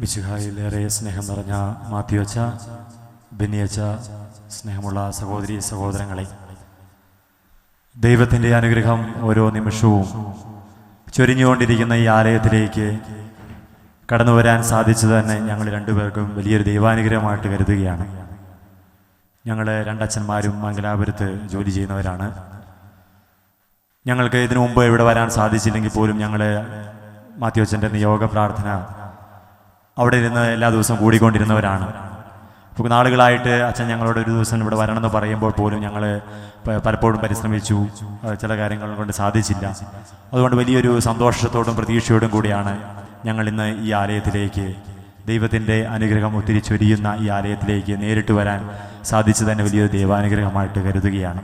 മിശിഹായിലേറെ സ്നേഹം നിറഞ്ഞ മാത്യുവച്ച, ബെന്നിയച്ച, സ്നേഹമുള്ള സഹോദരി സഹോദരങ്ങളെ, ദൈവത്തിൻ്റെ അനുഗ്രഹം ഓരോ നിമിഷവും ചൊരിഞ്ഞുകൊണ്ടിരിക്കുന്ന ഈ ആലയത്തിലേക്ക് കടന്നു വരാൻ സാധിച്ചത് തന്നെ ഞങ്ങൾ രണ്ടുപേർക്കും വലിയൊരു ദൈവാനുഗ്രഹമായിട്ട് കരുതുകയാണ്. ഞങ്ങൾ രണ്ടച്ഛന്മാരും മംഗലാപുരത്ത് ജോലി ചെയ്യുന്നവരാണ്. ഞങ്ങൾക്ക് ഇതിനു മുമ്പ് ഇവിടെ വരാൻ സാധിച്ചില്ലെങ്കിൽ പോലും ഞങ്ങൾ മാത്യുവച്ചൻ്റെ നിയോഗ പ്രാർത്ഥന അവിടെ ഇരുന്ന് എല്ലാ ദിവസവും കൂടിക്കൊണ്ടിരുന്നവരാണ്. അപ്പോൾ നാളുകളായിട്ട് അച്ഛൻ ഞങ്ങളോട് ഒരു ദിവസം ഇവിടെ വരണമെന്ന് പറയുമ്പോൾ പോലും ഞങ്ങൾ പലപ്പോഴും പരിശ്രമിച്ചു, ചില കാര്യങ്ങൾ കൊണ്ട് സാധിച്ചില്ല. അതുകൊണ്ട് വലിയൊരു സന്തോഷത്തോടും പ്രതീക്ഷയോടും കൂടിയാണ് ഞങ്ങൾ ഇന്ന് ഈ ആലയത്തിലേക്ക്, ദൈവത്തിൻ്റെ അനുഗ്രഹം ഒത്തിരി ചൊരിയുന്ന ഈ ആലയത്തിലേക്ക് നേരിട്ട് വരാൻ സാധിച്ചു തന്നെ വലിയൊരു ദൈവാനുഗ്രഹമായിട്ട് കരുതുകയാണ്.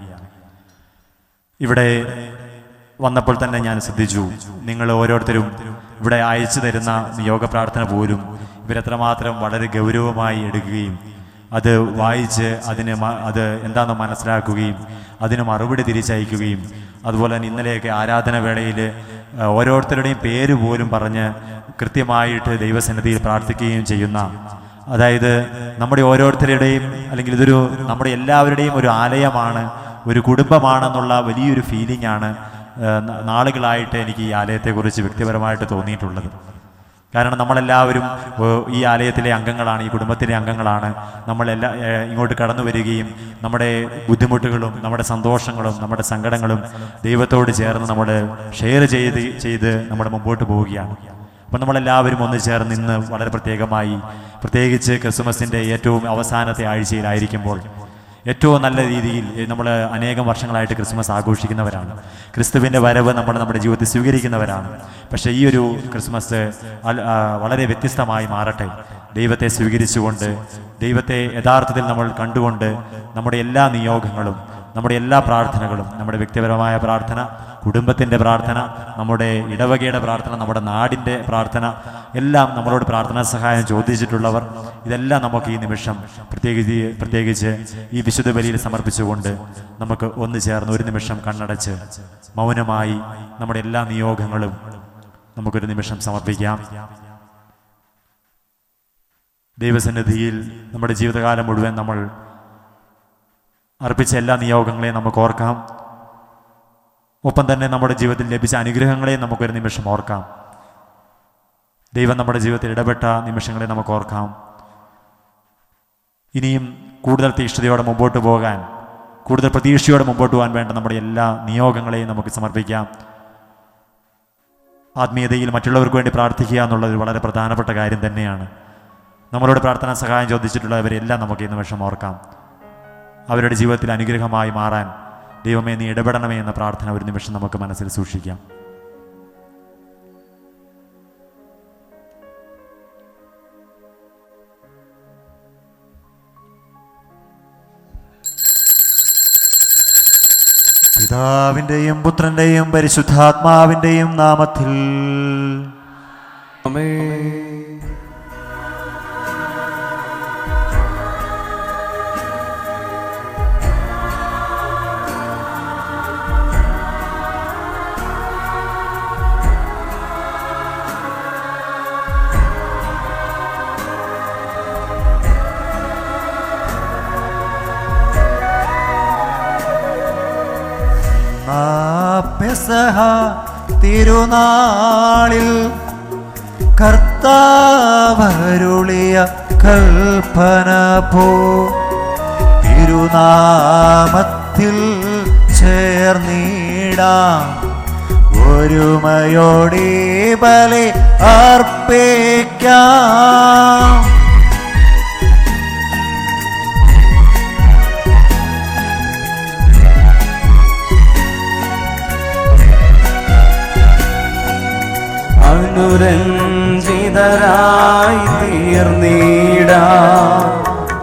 ഇവിടെ വന്നപ്പോൾ തന്നെ ഞാൻ ശ്രദ്ധിച്ചു, നിങ്ങൾ ഓരോരുത്തരും ഇവിടെ അയച്ചു തരുന്ന നിയോഗ പ്രാർത്ഥന പോലും ഇവരെത്രമാത്രം വളരെ ഗൗരവമായി എടുക്കുകയും അത് വായിച്ച് അത് എന്താണെന്ന് മനസ്സിലാക്കുകയും അതിന് മറുപടി തിരിച്ചയക്കുകയും അതുപോലെ തന്നെ ഇന്നലെയൊക്കെ ആരാധന വേളയിൽ ഓരോരുത്തരുടെയും പേര് പോലും പറഞ്ഞ് കൃത്യമായിട്ട് ദൈവസന്നിധിയിൽ പ്രാർത്ഥിക്കുകയും ചെയ്യുന്ന, അതായത് നമ്മുടെ ഓരോരുത്തരുടെയും അല്ലെങ്കിൽ ഇതൊരു നമ്മുടെ എല്ലാവരുടെയും ഒരു ആലയമാണ്, ഒരു കുടുംബമാണെന്നുള്ള വലിയൊരു ഫീലിംഗ് ആണ് നാളുകളായിട്ട് എനിക്ക് ഈ ആലയത്തെക്കുറിച്ച് വ്യക്തിപരമായിട്ട് തോന്നിയിട്ടുള്ളത്. കാരണം നമ്മളെല്ലാവരും ഈ ആലയത്തിലെ അംഗങ്ങളാണ്, ഈ കുടുംബത്തിലെ അംഗങ്ങളാണ്. ഇങ്ങോട്ട് കടന്നു വരികയും നമ്മുടെ ബുദ്ധിമുട്ടുകളും നമ്മുടെ സന്തോഷങ്ങളും നമ്മുടെ സങ്കടങ്ങളും ദൈവത്തോട് ചേർന്ന് നമ്മൾ ഷെയർ ചെയ്ത് നമ്മൾ മുമ്പോട്ട് പോവുകയാണ്. അപ്പം നമ്മളെല്ലാവരും ഒന്ന് ചേർന്ന് ഇന്ന് വളരെ പ്രത്യേകിച്ച് ക്രിസ്മസിൻ്റെ ഏറ്റവും അവസാനത്തെ ആഴ്ചയിലായിരിക്കുമ്പോൾ ഏറ്റവും നല്ല രീതിയിൽ നമ്മൾ അനേകം വർഷങ്ങളായിട്ട് ക്രിസ്മസ് ആഘോഷിക്കുന്നവരാണ്. ക്രിസ്തുവിൻ്റെ വരവ് നമ്മുടെ ജീവിതത്തിൽ സ്വീകരിക്കുന്നവരാണ്. പക്ഷേ ഈ ഒരു ക്രിസ്മസ് വളരെ വ്യത്യസ്തമായി മാറട്ടെ. ദൈവത്തെ സ്വീകരിച്ചുകൊണ്ട്, ദൈവത്തെ യഥാർത്ഥത്തിൽ നമ്മൾ കണ്ടുകൊണ്ട് നമ്മുടെ എല്ലാ നിയോഗങ്ങളും, നമ്മുടെ എല്ലാ പ്രാർത്ഥനകളും, നമ്മുടെ വ്യക്തിപരമായ പ്രാർത്ഥന, കുടുംബത്തിൻ്റെ പ്രാർത്ഥന, നമ്മുടെ ഇടവകയുടെ പ്രാർത്ഥന, നമ്മുടെ നാടിൻ്റെ പ്രാർത്ഥന, എല്ലാം നമ്മളോട് പ്രാർത്ഥനാ സഹായം ചോദിച്ചിട്ടുള്ളവർ, ഇതെല്ലാം നമുക്ക് ഈ നിമിഷം പ്രത്യേകിച്ച് ഈ വിശുദ്ധ ബലിയിൽ സമർപ്പിച്ചുകൊണ്ട് നമുക്ക് ഒന്ന് ചേർന്ന് ഒരു നിമിഷം കണ്ണടച്ച് മൗനമായി നമ്മുടെ എല്ലാ നിയോഗങ്ങളും നമുക്കൊരു നിമിഷം സമർപ്പിക്കാം. ദൈവസന്നിധിയിൽ നമ്മുടെ ജീവിതകാലം മുഴുവൻ നമ്മൾ അർപ്പിച്ച എല്ലാ നിയോഗങ്ങളെയും നമുക്ക് ഓർക്കാം. ഒപ്പം തന്നെ നമ്മുടെ ജീവിതത്തിൽ ലഭിച്ച അനുഗ്രഹങ്ങളെയും നമുക്കൊരു നിമിഷം ഓർക്കാം. ദൈവം നമ്മുടെ ജീവിതത്തിൽ ഇടപെട്ട നിമിഷങ്ങളെ നമുക്ക് ഓർക്കാം. ഇനിയും കൂടുതൽ തീഷ്ണതയോടെ മുമ്പോട്ട് പോകാൻ, കൂടുതൽ പ്രതീക്ഷയോടെ മുമ്പോട്ട് പോകാൻ വേണ്ട നമ്മുടെ എല്ലാ നിയോഗങ്ങളെയും നമുക്ക് സമർപ്പിക്കാം. ആത്മീയതയിൽ മറ്റുള്ളവർക്ക് വേണ്ടി പ്രാർത്ഥിക്കുക എന്നുള്ളത് വളരെ പ്രധാനപ്പെട്ട കാര്യം തന്നെയാണ്. നമ്മളോട് പ്രാർത്ഥനാ സഹായം ചോദിച്ചിട്ടുള്ളവരെല്ലാം നമുക്ക് ഈ നിമിഷം ഓർക്കാം. അവരുടെ ജീവിതത്തിൽ അനുഗ്രഹമായി മാറാൻ ദൈവമേ നീ ഇടപെടണമേ എന്ന പ്രാർത്ഥന ഒരു നിമിഷം നമുക്ക് മനസ്സിൽ സൂക്ഷിക്കാം. പിതാവിൻ്റെയും പുത്രൻ്റെയും പരിശുദ്ധാത്മാവിൻ്റെയും നാമത്തിൽ ആമേൻ. പെസഹ തിരുനാളിൽ കർത്താവരുളിയ കൽപ്പന പോ തിരുനാമത്തിൽ ചേർന്നിടാം, ഒരുമയോടെ ബലി അർപ്പിക്കാം. അനുരഞ്ജിതരായി തീർന്നിടാം,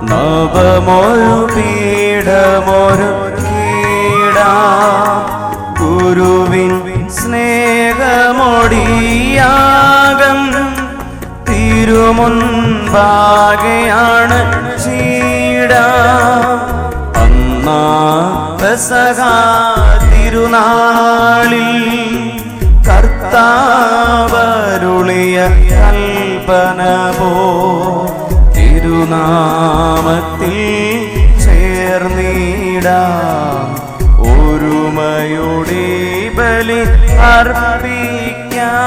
നവമൊരു പീഠമൊരുക്കിടാം. ഗുരുവിൻ സ്നേഹമൊടിയാകം തിരുമുൻപാകെയാണ് ചീടാം. അന്നാ പെസഹ തിരുനാളിൽ കർത്താവരുളിയ കൽപ്പന പനപോ തിരുനാമത്തിൽ ചേർന്നിടാം ഒരുമയുടെ ബലി അർപ്പിക്കാം.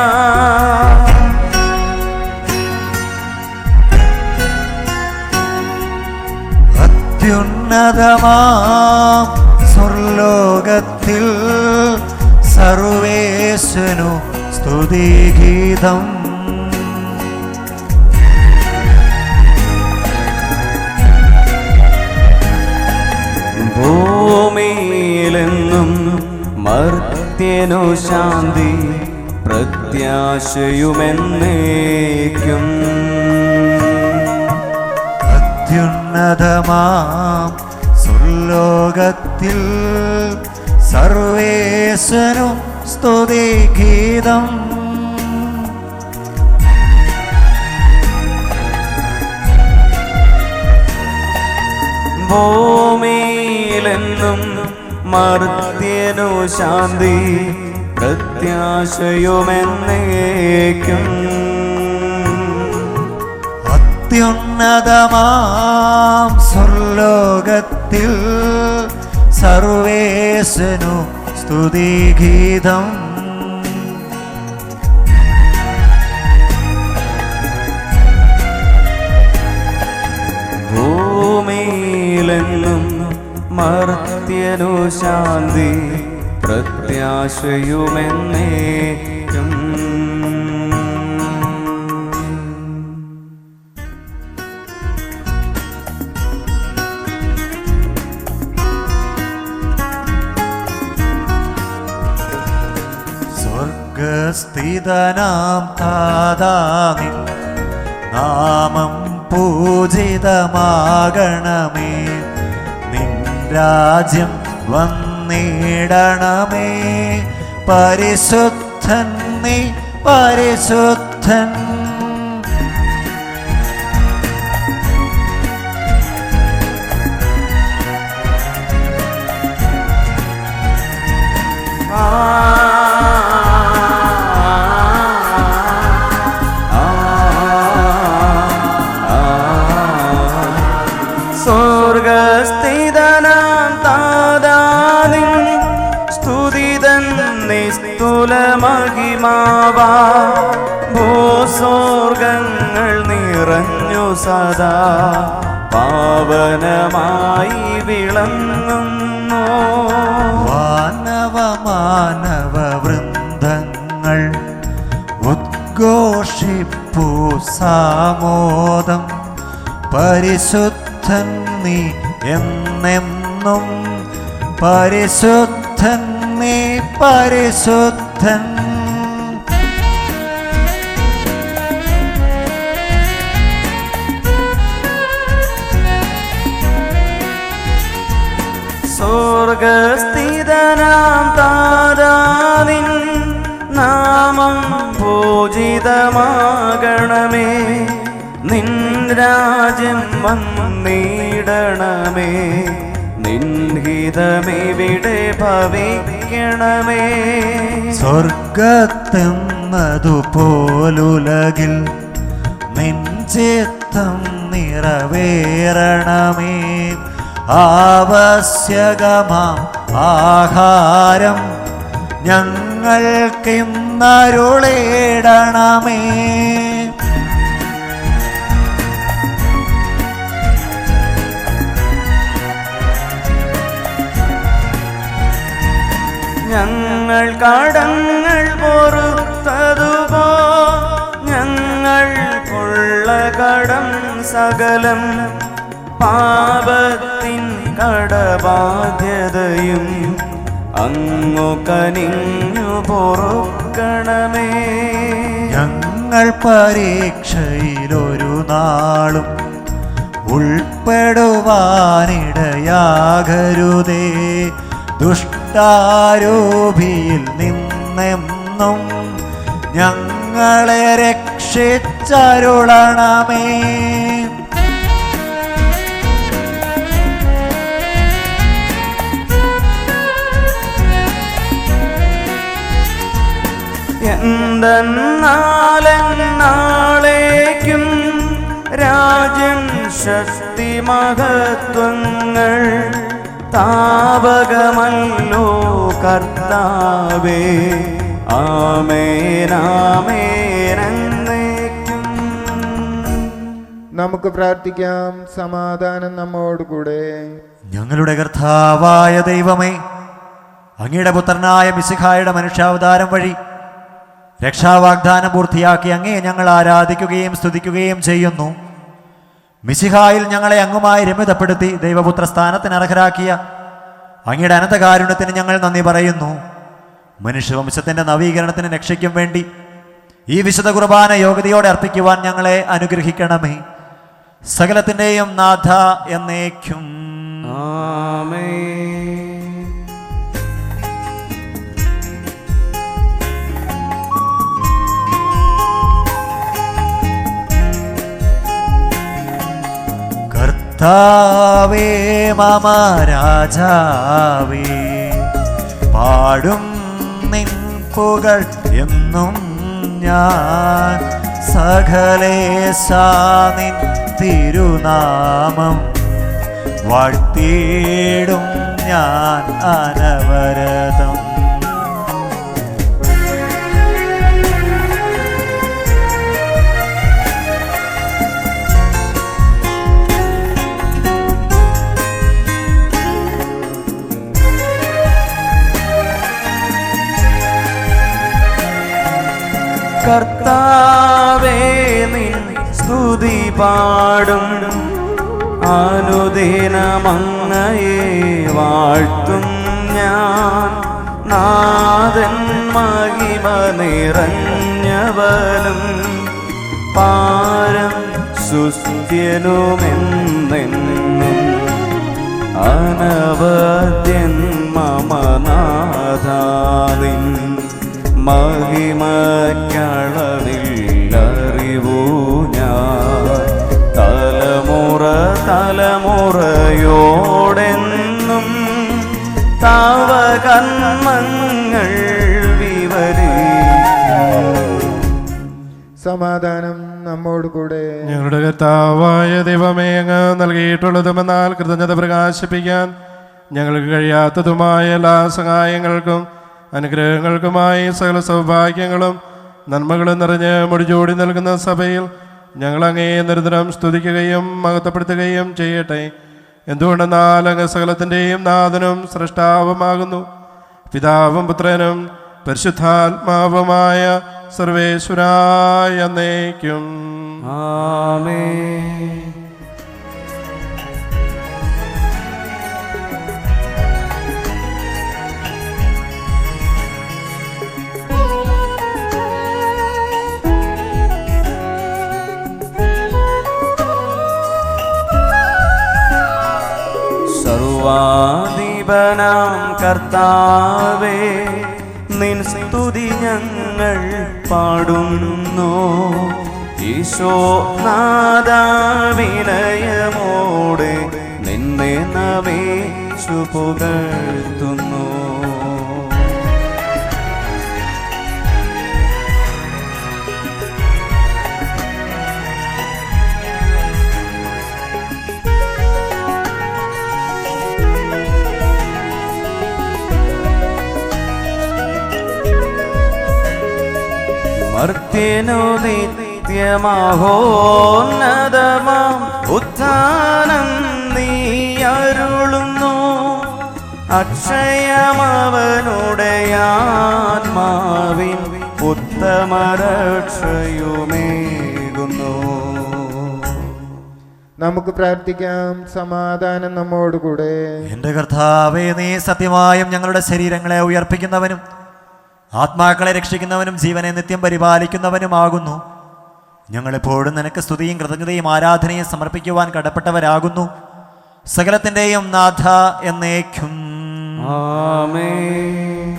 അത്യുന്നതമാം സ്വർലോകത്തിൽ സർവേശനു സ്തുതിഗീതം. ഭൂമിയിലെന്നും മർത്യനു ശാന്തി പ്രത്യാശയുമെന്നേക്കും. അത്യുന്നതമാം സ്വർലോകത്തിൽ സർവേശനു സ്തുതിഗീതം. ഭൂമിയിലെന്നും മർത്യനു ശാന്തി പ്രത്യാശയുമെന്നേക്കും. അത്യുന്നതമാം സ്വർലോകത്തിൽ സർവേശനു സ്തുതിഗീതം. ഭൂമിയിലെന്നും മർത്യനു ശാന്തി പ്രത്യാശയുമെന്നേക്കും. സ്വർഗസ്ഥിതനാം താതാനിൻ നാമം പൂജിതമാകണമേ. നിൻ രാജ്യം വന്നിടണമേ. പരിശുദ്ധൻ നീ പരിശുദ്ധൻ. സ്വർഗസ്ഥിതനാം താതാനിൻ സ്തുതിതൻ നിസ്തുല മഹിമാവാ. ഭൂസ്വർഗങ്ങൾ നിറഞ്ഞു സദാ പാവനമായി വിളങ്ങുന്നു. മാനവ വൃന്ദങ്ങൾ ഉദ്ഘോഷിപ്പു സാമോദം. പരിശുദ്ധൻ നീ എന്നെന്നും പരിശുദ്ധൻ നീ പരിശുദ്ധൻ. സ്വർഗസ്ഥിതനാം താതാനിൻ നാമം പൂജിതമാകണമേ. നിൻ രാജ്യം വന്നിടണമേ. നിൻ ഹിതമിവിടെ ഭവിക്കണമേ. സ്വർഗത്തെന്നതുപോലുലകിൽ നിൻ ചിത്തം നിറവേറണമേ. ആവശ്യകമാം ആഹാരം ഞങ്ങൾക്കിന്നരുളിടണമേ. ഞങ്ങൾ കടങ്ങൾ പൊറുത്തതുപോ ഞങ്ങൾക്കുള്ള കടം സകലം. പാപത്തിൻ കടബാധ്യതയും അങ്ങു കനിഞ്ഞു പൊറുക്കണമേ. ഞങ്ങൾ പരീക്ഷയിലൊരു നാളും ഉൾപ്പെടുവാനിടയാകരുതേ. ദുഷ്ടാരൂപിയിൽ നിന്നെന്നും ഞങ്ങളെ രക്ഷിച്ചരുളണമേ. എന്തെന്നാലെന്നാളെ രാജ്യം ശക്തി മഹത്വങ്ങൾ താവകമല്ലോ കർത്താവേ. ആമേനാമേനേക്കും. നമുക്ക് പ്രാർത്ഥിക്കാം. സമാധാനം നമ്മോടുകൂടെ. ഞങ്ങളുടെ കർത്താവായ ദൈവമേ, അങ്ങയുടെ പുത്രനായ മിശിഹായുടെ മനുഷ്യാവതാരം വഴി രക്ഷാവാഗ്ദാനം പൂർത്തിയാക്കി അങ്ങയെ ഞങ്ങൾ ആരാധിക്കുകയും സ്തുതിക്കുകയും ചെയ്യുന്നു. മിശിഹായിൽ ഞങ്ങളെ അങ്ങുമായി രമ്യതപ്പെടുത്തി ദൈവപുത്ര സ്ഥാനത്തിന് അർഹരാക്കിയ അങ്ങയുടെ അനന്തകാരുണ്യത്തിന് ഞങ്ങൾ നന്ദി പറയുന്നു. മനുഷ്യവംശത്തിൻ്റെ നവീകരണത്തിന് രക്ഷയ്ക്കും വേണ്ടി ഈ വിശുദ്ധ കുർബാന യോഗ്യതയോടെ അർപ്പിക്കുവാൻ ഞങ്ങളെ അനുഗ്രഹിക്കണമേ. സകലത്തിൻ്റെയും നാഥ എന്നേക്കും. ആമേൻ. കർത്താവേ മമ രാജാവേ, പാടും നിൻ പുകൾ എന്നും ഞാൻ. സകലേശാ നിൻ തിരുനാമം വാഴ്ത്തിയിടും ഞാൻ അനവരതം. കർത്താവേ നിൻ സ്തുതി പാടും, അനുദിനമങ്ങയെ വാഴ്ത്തും ഞാൻ. നാഥൻ മഹിമ നിറഞ്ഞവനും പാരം സുസ്ഥ്യനുമെന്നെന്നും അനവദ്യൻ മമ നാഥാനിൻ മഹിമക്കളവില്ലറിവൂ ഞാൻ. തലമുറ തലമുറയോടെന്നും തവ കർമ്മങ്ങൾ വിവരിക്കും. സമാധാനം നമ്മോടുകൂടെ. ഞങ്ങളുടെ കർത്താവായ ദൈവമേ, അങ്ങ് നൽകിയിട്ടുള്ളതുമെന്നാൽ കൃതജ്ഞത പ്രകാശിപ്പിക്കാൻ ഞങ്ങൾക്ക് കഴിയാത്തതുമായ എല്ലാ സഹായങ്ങൾക്കും അനുഗ്രഹങ്ങൾക്കുമായി സകല സൗഭാഗ്യങ്ങളും നന്മകളും നിറഞ്ഞ് മുടിചൂടി നൽകുന്ന സഭയിൽ ഞങ്ങൾ അങ്ങയെ നിരന്തരം സ്തുതിക്കുകയും മഹത്വപ്പെടുത്തുകയും ചെയ്യട്ടെ. എന്തുകൊണ്ടെന്നാൽ അങ്ങ് സകലത്തിൻ്റെയും നാഥനും സൃഷ്ടാവുമാകുന്നു. പിതാവും പുത്രനും പരിശുദ്ധാത്മാവുമായ സർവേശ്വരായ എന്നേക്കും. ആമേൻ. സർവാധിപനാം കർത്താവേ, നിൻ സ്തുതി ഞങ്ങൾ പാടുന്നു. ഈശോനാഥ വിനയമോടെ നിന്നെ നമിച്ചു പുകഴ്ത്തുന്നു. മർത്യനു നിത്യമഹോന്നതമാം ഉത്ഥാനം നീ അരുളുന്നു. അക്ഷയമവനുടെ ആത്മാവിൻ ഉത്തമരക്ഷയുമേകുന്നു. നമുക്ക് പ്രാർത്ഥിക്കാം. സമാധാനം നമ്മോടുകൂടെ. എൻ്റെ കർത്താവേ, നീ സത്യമായും ഞങ്ങളുടെ ശരീരങ്ങളെ ഉയർപ്പിക്കുന്നവനും ആത്മാക്കളെ രക്ഷിക്കുന്നവനും ജീവനെ നിത്യം പരിപാലിക്കുന്നവനുമാകുന്നു. ഞങ്ങളെപ്പോഴും നിനക്ക് സ്തുതിയും കൃതജ്ഞതയും ആരാധനയും സമർപ്പിക്കുവാൻ കടപ്പെട്ടവരാകുന്നു. സകലത്തിൻ്റെയും നാഥ എന്നേക്കും. ആമേൻ.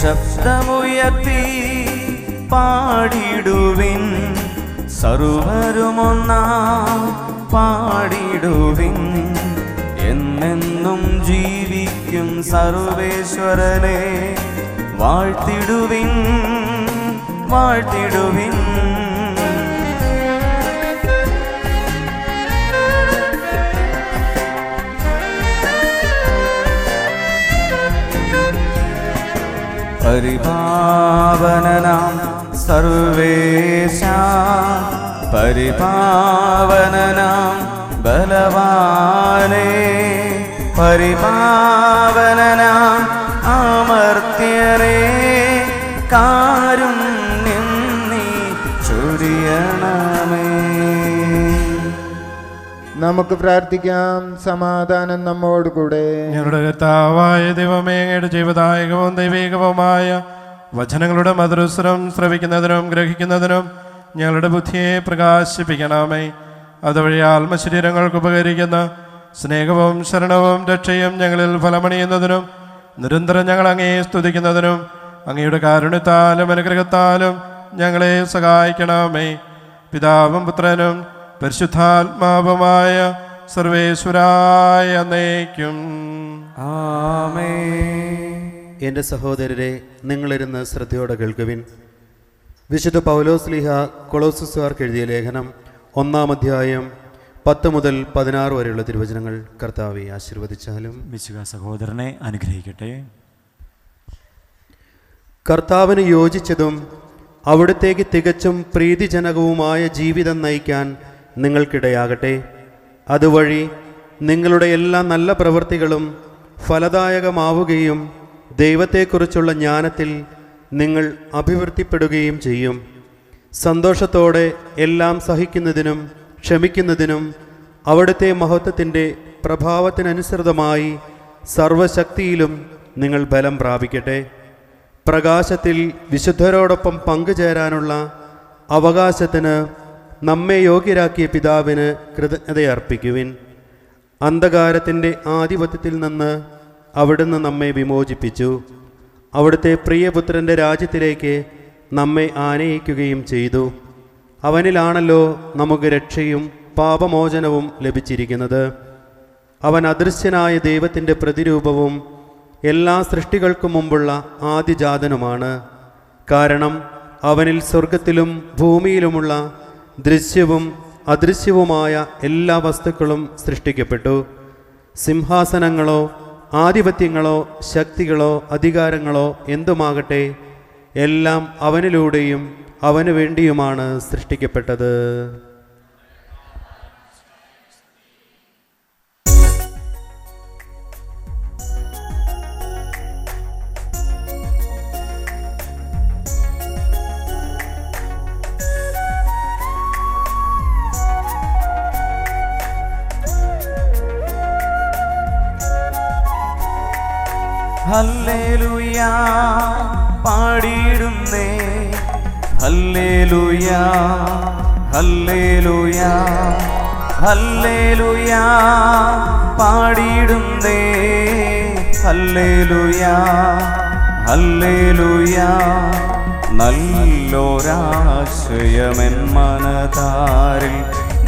ശബ്ദമുയർത്തി പാടിടുവിൻ, സർവരുമൊന്നാ പാടിടുവിൻ. എന്നെന്നും ജീവിക്കും സർവേശ്വരനെ വാഴ്ത്തിടുവിൻ വാഴ്ത്തിടുവിൻ. പരിപാവനനാം സർവേശ പരിപാവനനാം ബലവാനേ പരിപാവനനാം അമർത്യനേ കാരുണ്യം നീ ചൊരിയണമേ. നമുക്ക് പ്രാർത്ഥിക്കാം. സമാധാനം നമ്മോടുകൂടെ. ഞങ്ങളുടെ കർത്താവായ ദൈവമേ, അങ്ങയുടെ ജീവദായകവും ദൈവികവുമായ വചനങ്ങളുടെ മധുരസ്വരം ശ്രവിക്കുന്നതിനും ഗ്രഹിക്കുന്നതിനും ഞങ്ങളുടെ ബുദ്ധിയെ പ്രകാശിപ്പിക്കണമേ. അതുവഴി ആത്മശരീരങ്ങൾക്ക് ഉപകരിക്കുന്ന സ്നേഹവും ശരണവും രക്ഷയും ഞങ്ങളിൽ ഫലമണിയുന്നതിനും നിരന്തരം ഞങ്ങൾ അങ്ങയെ സ്തുതിക്കുന്നതിനും അങ്ങയുടെ കാരുണ്യത്താലും അനുഗ്രഹത്താലും ഞങ്ങളെ സഹായിക്കണമേ. പിതാവും പുത്രനും പരിശുദ്ധാത്മാവുമായ സർവേശ്വരായ എന്നേക്കും ആമേൻ. എൻ്റെ സഹോദരരെ, നിങ്ങളിരുന്ന് ശ്രദ്ധയോടെ കേൾക്കുവിൻ. വിശുദ്ധ പൗലോസ്ലീഹ കൊളോസസുകാർക്ക് എഴുതിയ ലേഖനം 1-ാം അധ്യായം 10 മുതൽ 16 വരെയുള്ള തിരുവചനങ്ങൾ കർത്താവെ ആശീർവദിച്ചാലും. വിശുദ്ധ സഹോദരനെ അനുഗ്രഹിക്കട്ടെ. കർത്താവിന് യോജിച്ചതും അവിടുത്തേക്ക് തികച്ചും പ്രീതിജനകവുമായ ജീവിതം നയിക്കാൻ നിങ്ങൾക്കിടയാകട്ടെ. അതുവഴി നിങ്ങളുടെ എല്ലാ നല്ല പ്രവൃത്തികളും ഫലദായകമാവുകയും ദൈവത്തെക്കുറിച്ചുള്ള ജ്ഞാനത്തിൽ നിങ്ങൾ അഭിവൃദ്ധിപ്പെടുകയും ചെയ്യും. സന്തോഷത്തോടെ എല്ലാം സഹിക്കുന്നതിനും ക്ഷമിക്കുന്നതിനും അവിടുത്തെ മഹത്വത്തിൻ്റെ പ്രഭാവത്തിനനുസൃതമായി സർവശക്തിയിലും നിങ്ങൾ ബലം പ്രാപിക്കട്ടെ. പ്രകാശത്തിൽ വിശുദ്ധരോടൊപ്പം പങ്കുചേരാനുള്ള അവകാശത്തിന് നമ്മെ യോഗ്യരാക്കിയ പിതാവിന് കൃതജ്ഞതയർപ്പിക്കുവിൻ. അന്ധകാരത്തിൻ്റെ ആധിപത്യത്തിൽ നിന്ന് അവിടുന്ന് നമ്മെ വിമോചിപ്പിച്ചു. അവിടുത്തെ പ്രിയപുത്രൻ്റെ രാജ്യത്തിലേക്ക് നമ്മെ ആനയിക്കുകയും ചെയ്തു. അവനിലാണല്ലോ നമുക്ക് രക്ഷയും പാപമോചനവും ലഭിച്ചിരിക്കുന്നത്. അവൻ അദൃശ്യനായ ദൈവത്തിൻ്റെ പ്രതിരൂപവും എല്ലാ സൃഷ്ടികൾക്കും മുമ്പുള്ള ആദിജാതനുമാണ്. കാരണം അവനിൽ സ്വർഗത്തിലും ഭൂമിയിലുമുള്ള ദൃശ്യവും അദൃശ്യവുമായ എല്ലാ വസ്തുക്കളും സൃഷ്ടിക്കപ്പെട്ടു. സിംഹാസനങ്ങളോ ആധിപത്യങ്ങളോ ശക്തികളോ അധികാരങ്ങളോ എന്തുമാകട്ടെ, എല്ലാം അവനിലൂടെയും അവന് വേണ്ടിയുമാണ് സൃഷ്ടിക്കപ്പെട്ടത്. ഹല്ലേലൂയ പാടിയിടുന്നേ, ഹല്ലേലൂയ ഹല്ലേലൂയ ഹല്ലേലൂയ പാടിയിടുന്നേ, ഹല്ലേലൂയ ഹല്ലേലൂയ. നല്ലൊരാശയമെൻ മനതാരിൽ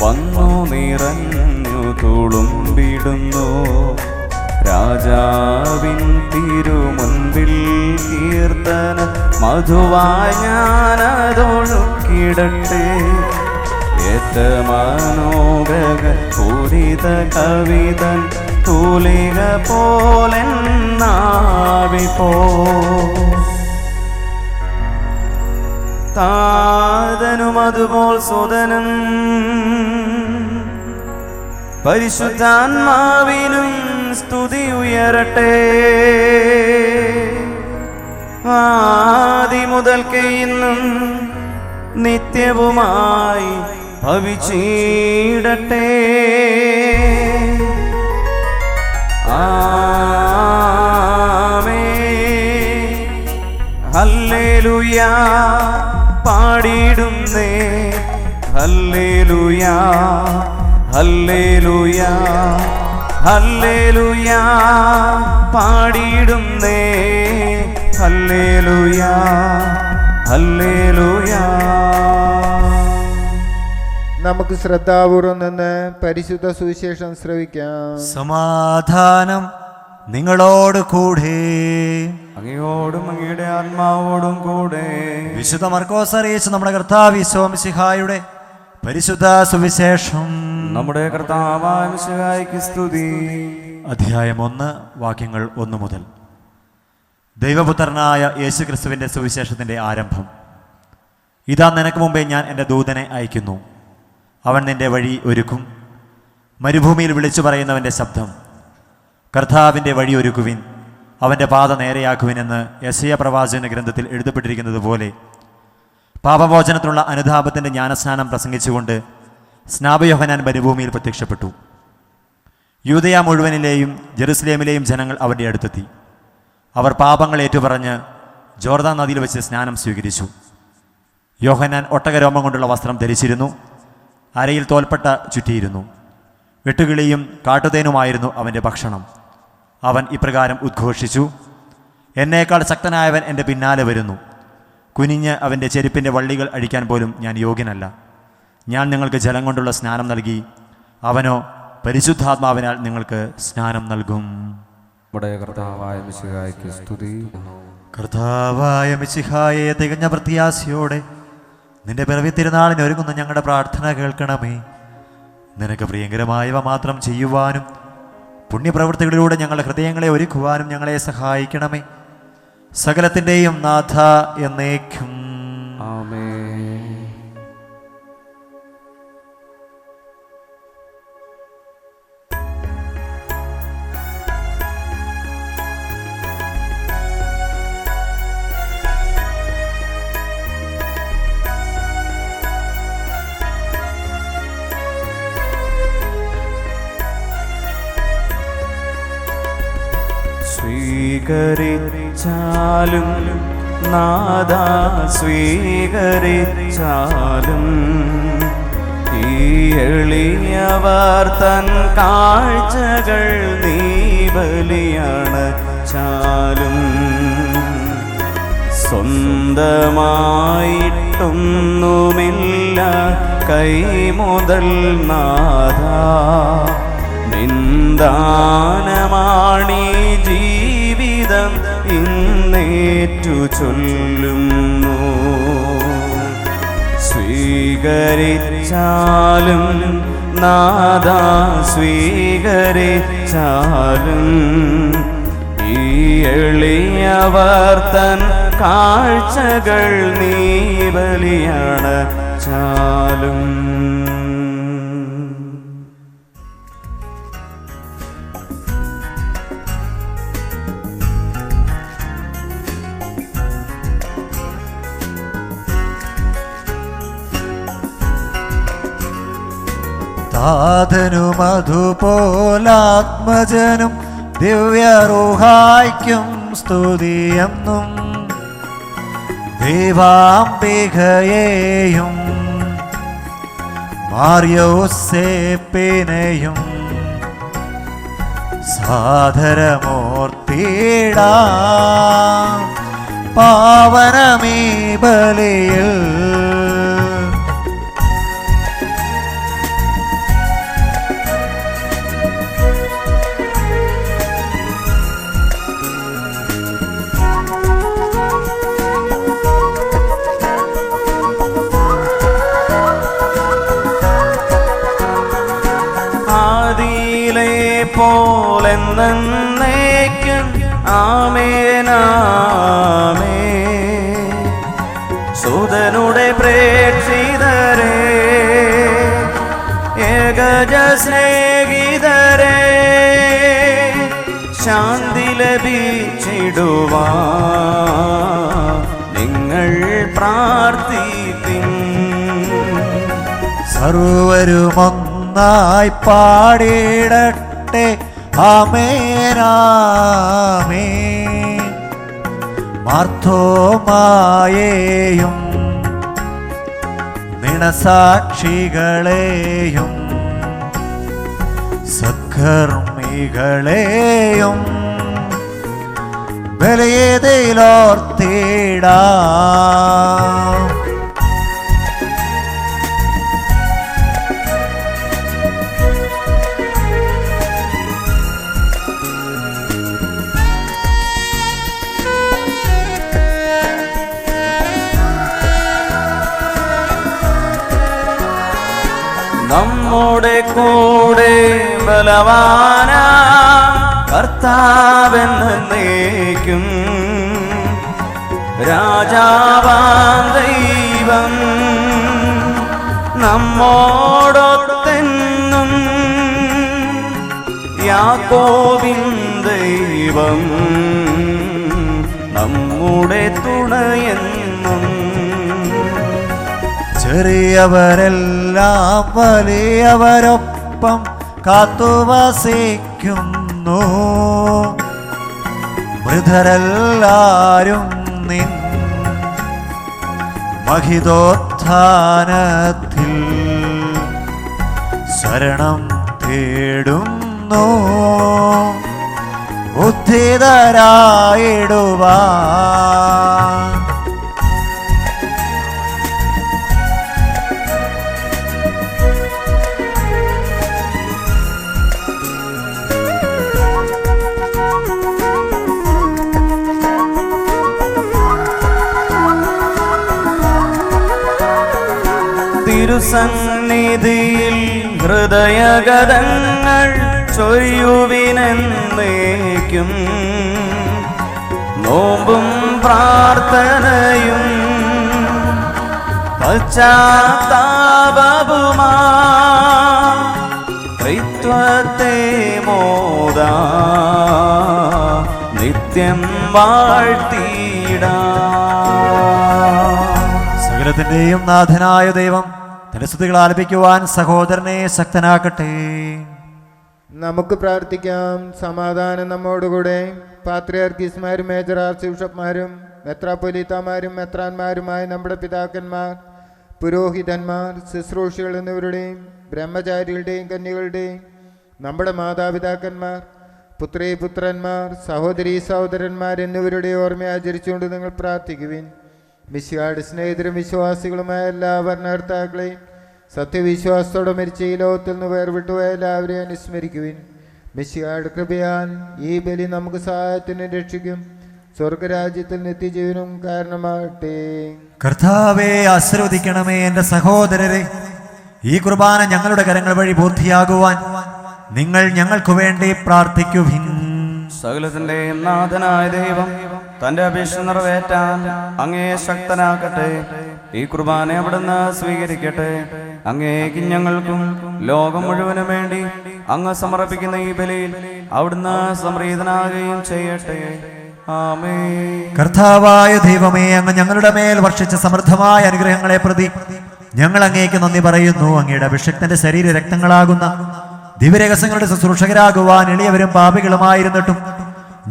വന്നു നിറഞ്ഞു തുളുമ്പിടുന്നു. രാജാവിൻ തിരുമുൻപിൽ കീർത്തന മധുവായി ഞാനതൊഴുക്കിടട്ടെ. ഏറ്റ മനോഹര പൂരിത കവിതൻ തൂലിക പോലെന്നാവിപ്പോ. താതനും അതുപോൽ സുതനും പരിശുദ്ധാത്മാവിനും സ്തുതി ഉയരട്ടെ. ആദി മുതൽക്കേ ഇന്നും നിത്യവുമായി ഭവിച്ചിടട്ടെ. ആമേൻ. ഹല്ലേലൂയ പാടിയിടുന്നേ, ഹല്ലേലൂയ ഹല്ലേലൂയ ഹല്ലേലൂയ പാടിയിടുന്നേ, ഹല്ലേലൂയ ഹല്ലേലൂയ. നമുക്ക് ശ്രദ്ധാപൂർവം നിന്ന് പരിശുദ്ധ സുവിശേഷം ശ്രവിക്കാം. സമാധാനം നിങ്ങളോട് കൂടെ. അങ്ങയോടും അങ്ങയുടെ ആത്മാവോടും കൂടെ. വിശുദ്ധ മർക്കോസ് അറിയിച്ച നമ്മുടെ കർത്താവ് ഈശോ മിശിഹായുടെ പരിശുദ്ധ സുവിശേഷം. നമ്മുടെ കർത്താവായ മിശിഹായ്ക്ക് സ്തുതി. അധ്യായം 1 വാക്യങ്ങൾ 1 മുതൽ. ദൈവപുത്രനായ യേശു ക്രിസ്തുവിൻ്റെ സുവിശേഷത്തിൻ്റെ ആരംഭം. ഇതാ നിനക്ക് മുമ്പേ ഞാൻ എൻ്റെ ദൂതനെ അയക്കുന്നു. അവൻ നിന്റെ വഴി ഒരുക്കും. മരുഭൂമിയിൽ വിളിച്ചു പറയുന്നവൻ്റെ ശബ്ദം, കർത്താവിൻ്റെ വഴി ഒരുക്കുവിൻ, അവൻ്റെ പാത നേരെയാക്കുവിൻ എന്ന് യെശയ്യാ പ്രവാചകന്റെ ഗ്രന്ഥത്തിൽ എഴുതപ്പെട്ടിരിക്കുന്നത് പോലെ പാപമോചനത്തിനുള്ള അനുതാപത്തിൻ്റെ ജ്ഞാനസ്നാനം പ്രസംഗിച്ചുകൊണ്ട് സ്നാപയോഹന്നാൻ മരുഭൂമിയിൽ പ്രത്യക്ഷപ്പെട്ടു. യൂദയ മുഴുവനിലെയും ജെറുസലേമിലെയും ജനങ്ങൾ അവൻ്റെ അടുത്തെത്തി. അവർ പാപങ്ങൾ ഏറ്റുപറഞ്ഞ് ജോർദാൻ നദിയിൽ വെച്ച് സ്നാനം സ്വീകരിച്ചു. യോഹന്നാൻ ഒട്ടകരോമം കൊണ്ടുള്ള വസ്ത്രം ധരിച്ചിരുന്നു. അരയിൽ തോൽപ്പട്ട ചുറ്റിയിരുന്നു. വെട്ടുകിളിയും കാട്ടുതേനുമായിരുന്നു അവൻ്റെ ഭക്ഷണം. അവൻ ഇപ്രകാരം ഉദ്ഘോഷിച്ചു, എന്നേക്കാൾ ശക്തനായവൻ എൻ്റെ പിന്നാലെ വരുന്നു. കുനിഞ്ഞ് അവൻ്റെ ചെരുപ്പിൻ്റെ വള്ളികൾ അഴിക്കാൻ പോലും ഞാൻ യോഗ്യനല്ല. ഞാൻ നിങ്ങൾക്ക് ജലം കൊണ്ടുള്ള സ്നാനം നൽകി, അവനോ പരിശുദ്ധാത്മാവിനാൽ നിങ്ങൾക്ക് സ്നാനം നൽകും. നമ്മുടെ കർത്താവായ മിശിഹായ്ക്ക് സ്തുതി. കർത്താവായ മിശിഹായെ തികഞ്ഞ പ്രത്യാശയോടെ നിന്റെ പിറവി തിരുനാളിന് ഒരുങ്ങുന്ന ഞങ്ങളുടെ പ്രാർത്ഥന കേൾക്കണമേ. നിനക്ക് പ്രിയങ്കരമായവ മാത്രം ചെയ്യുവാനും പുണ്യപ്രവൃത്തികളിലൂടെ ഞങ്ങളുടെ ഹൃദയങ്ങളെ ഒരുക്കുവാനും ഞങ്ങളെ സഹായിക്കണമേ. സകലത്തിൻ്റെയും നാഥ എന്നേക്കും ആമേൻ. സ്വീകരിച്ചാലും നാദാ സ്വീകരിച്ചാലും ഈ എളിയവർ തൻ കാഴ്ചകൾ നീ ബലിയാണ് ചാലും. സ്വന്തമായിട്ടൊന്നുമില്ല കൈമുതൽ നാദാ, നിന്ദാനമാണീ ജീവിതം ഇന്നേറ്റു ചൊല്ലുന്നു. സ്വീകരിച്ചാലും നാദാ സ്വീകരിച്ചാലും ഈ എളിയവർ തൻ കാഴ്ചകൾ നീ ബലിയാണ് ചാലും. താതനും അതുപോലാത്മജനും ദിവ്യറൂഹായ്ക്കും സ്തുതിയെന്നും ദേവാംബികയെയും മാർയോസേപ്പിനെയും സാദരമൂർത്തിയിടാം പാവനമീ ബലിയിൽ. പോലെന്നേക്കും ആമേനാമേ. സുതനുടെ പ്രേക്ഷിതരേ, ഏകജ സ്നേഹിതരേ, ശാന്തി ലഭിച്ചിടുവാൻ നിങ്ങൾ പ്രാർത്ഥിപ്പിൻ. സർവരുമൊന്നായി പാടിയിടട്ടെ ആമേനാമേൻ. മാർത്തോമായെയും നിണസാക്ഷികളെയും സത്കർമ്മികളെയും ബലിയതിലോർത്തിടാം. നമ്മുടെ കൂടെ ബലവാന കർത്താവെന്നേക്കും രാജാവാം ദൈവം നമ്മോടൊത്തെന്നും യാക്കോബിൻ ദൈവം നമ്മുടെ തുണയെന്നും. ചെറിയവരെല്ലാം വലിയവരൊപ്പം കാത്തുവസിക്കുന്നു. മൃതരെല്ലാരും നിൻ മഹിതോത്ഥാനത്തിൽ ശരണം തേടുന്നു. ഉദ്ധിതരായിടുവാൻ തിരുസന്നിധിയിൽ ഹൃദയഗതങ്ങൾ ചൊരിയുവിനെന്നേക്കും. നോമ്പും പ്രാർത്ഥനയും പശ്ചാത്താപവുമാ ത്രിത്വത്തെ മോദാ നിത്യം വാഴ്ത്തിയിടാ. സകലത്തിന്റെയും നാഥനായ ദൈവം തന്റെ സ്തുതികൾ ആലപിക്കുവാൻ സഹോദരനെ ശക്തനാക്കട്ടെ. നമുക്ക് പ്രാർത്ഥിക്കാം. സമാധാനം നമ്മോടുകൂടെ. പാത്രിയാർക്കീസ്മാരും മേജർ ആർച്ച് ബിഷപ്പ്മാരും മെത്രാപ്പൊലീത്താമാരും മെത്രാന്മാരുമായ നമ്മുടെ പിതാക്കന്മാർ, പുരോഹിതന്മാർ, ശുശ്രൂഷികൾ എന്നിവരുടെയും ബ്രഹ്മചാരികളുടെയും കന്യകളുടെയും നമ്മുടെ മാതാപിതാക്കന്മാർ, പുത്രീ പുത്രന്മാർ, സഹോദരീ സഹോദരന്മാർ എന്നിവരുടെ ഓർമ്മ ആചരിച്ചുകൊണ്ട് നിങ്ങൾ പ്രാർത്ഥിക്കുവിൻ. മിശിഹായുടെ സ്നേഹിതരും വിശ്വാസികളുമായ എല്ലാ ഭരണകർത്താക്കളെയും സത്യവിശ്വാസത്തോടെ മരിച്ച ഈ ലോകത്തിൽ നിന്ന് വേർവിട്ടുപോയ എല്ലാവരെയും അനുസ്മരിക്കുവിൻ. മിശിഹായുടെ കൃപയാൽ ഈ ബലി നമുക്ക് സഹായത്തിനും രക്ഷിക്കും സ്വർഗരാജ്യത്തിൽ നിത്യജീവനും കാരണമാകട്ടെ. കർത്താവെ ആശീർവദിക്കണമേ. എൻ്റെ സഹോദരരെ, ഈ കുർബാന ഞങ്ങളുടെ കരങ്ങൾ വഴി പൂർത്തിയാകുവാൻ നിങ്ങൾ ഞങ്ങൾക്ക് വേണ്ടി പ്രാർത്ഥിക്കുവിൻ. സകലത്തിന്റെ നാഥനായ ദൈവം തന്റെ അപേക്ഷ നിറവേറ്റാൻ അങ്ങേ ശക്തനാക്കട്ടെ. ഈ കുർബാന അവിടുന്ന് സ്വീകരിക്കട്ടെ. അങ്ങേക്ക് ഞങ്ങൾക്കും ലോകം മുഴുവനും വേണ്ടി അങ്ങ് സമർപ്പിക്കുന്ന ഈ ബലിയിൽ അവിടുന്ന് സംപ്രീതനാകുകയും ചെയ്യട്ടെ. ആമേൻ. കർത്താവായ ദൈവമേ, അങ്ങ് ഞങ്ങളുടെ മേൽ വർഷിച്ച സമൃദ്ധമായ അനുഗ്രഹങ്ങളെ പ്രതി ഞങ്ങൾ അങ്ങേക്ക് നന്ദി പറയുന്നു. അങ്ങയുടെ അഭിഷക്തന്റെ ശരീര രക്തങ്ങളാകുന്ന ദിവ്യരഹസ്യങ്ങളുടെ ശുശ്രൂഷകരാകുവാൻ എളിയവരും പാപികളുമായിരുന്നിട്ടും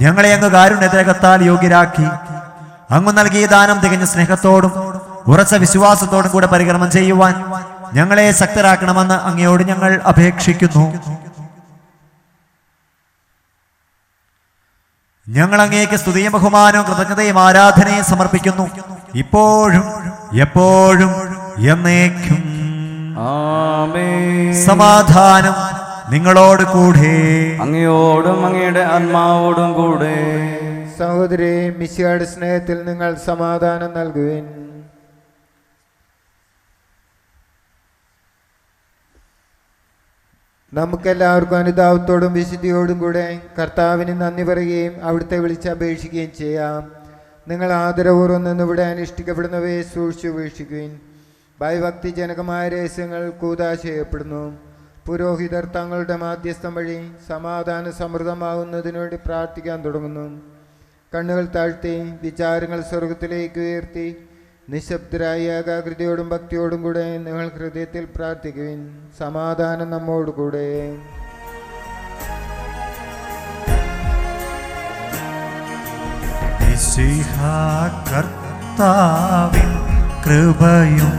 ഞങ്ങളെ അങ്ങ് കാരുണ്യത്തിനകത്താൽ യോഗ്യരാക്കി. അങ്ങ് നൽകിയ ദാനം തികഞ്ഞ സ്നേഹത്തോടും ഉറച്ച വിശ്വാസത്തോടും കൂടെ പരികർമ്മം ചെയ്യുവാൻ ഞങ്ങളെ ശക്തരാക്കണമെന്ന് അങ്ങയോട് ഞങ്ങൾ അപേക്ഷിക്കുന്നു. ഞങ്ങൾ അങ്ങേക്ക് സ്തുതിയും ബഹുമാനവും കൃതജ്ഞതയും ആരാധനയും സമർപ്പിക്കുന്നു, ഇപ്പോഴും എപ്പോഴും എന്നേക്കും. ആമേൻ. സമാധാനം നിങ്ങളോട് കൂടെ, അങ്ങയോടും അങ്ങയുടെ ആത്മാവോടും കൂടെ. സഹോദരി, മിശിഹായുടെ സ്നേഹത്തിൽ നിങ്ങൾ സമാധാനം നൽകുവിൻ. നമുക്കെല്ലാവർക്കും അനുതാപത്തോടും വിശുദ്ധിയോടും കൂടെ കർത്താവിന് നന്ദി പറയുകയും അവിടുത്തെ വിളിച്ചപേക്ഷിക്കുകയും ചെയ്യാം. നിങ്ങൾ ആദരപൂർവ്വം നിന്നിവിടെ അനുഷ്ഠിക്കപ്പെടുന്നവയെ സൂക്ഷിച്ചു വീക്ഷിക്കുകയും. ഭയഭക്തിജനകമായ രഹസ്യങ്ങൾ കൂദാശ ചെയ്യപ്പെടുന്നു. പുരോഹിതർ തങ്ങളുടെ മാധ്യസ്ഥം വഴി സമാധാന സമൃദ്ധമാകുന്നതിനു വേണ്ടി പ്രാർത്ഥിക്കാൻ തുടങ്ങുന്നു. കണ്ണുകൾ താഴ്ത്തി വിചാരങ്ങൾ സ്വർഗത്തിലേക്ക് ഉയർത്തി നിശബ്ദരായ ഏകാഗ്രതയോടും ഭക്തിയോടും കൂടെ നിങ്ങൾ ഹൃദയത്തിൽ പ്രാർത്ഥിക്കുവിൻ. സമാധാനം നമ്മോടുകൂടെ. കർത്താവിൻ കൃപയും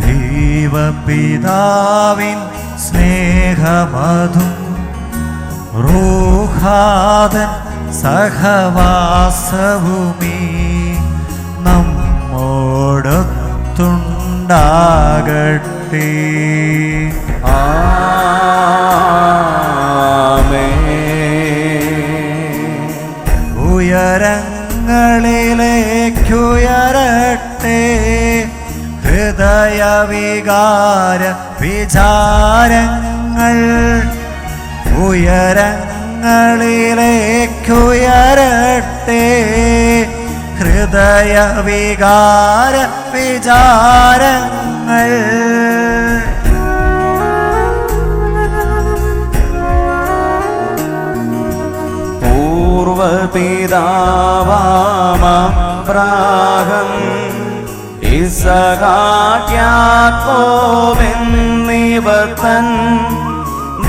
ദൈവപിതാവിൻ സ്നേഹമതും റൂഹാദൻ സഹവാസവുമീ നമ്മോടൊത്തുണ്ടാകട്ടെ. ഉയരങ്ങളിലേക്കുയരട്ടെ ഹൃദയവികാര വിചാരങ്ങൾ ഉയരങ്ങളിലേക്കുയരട്ടെ. ഹൃദയവികാര വിചാരങ്ങൾ പൂർവപിതാവാമബ്രാഹം ഇസഹാക്യാക്കോബെന്നിവർ തൻ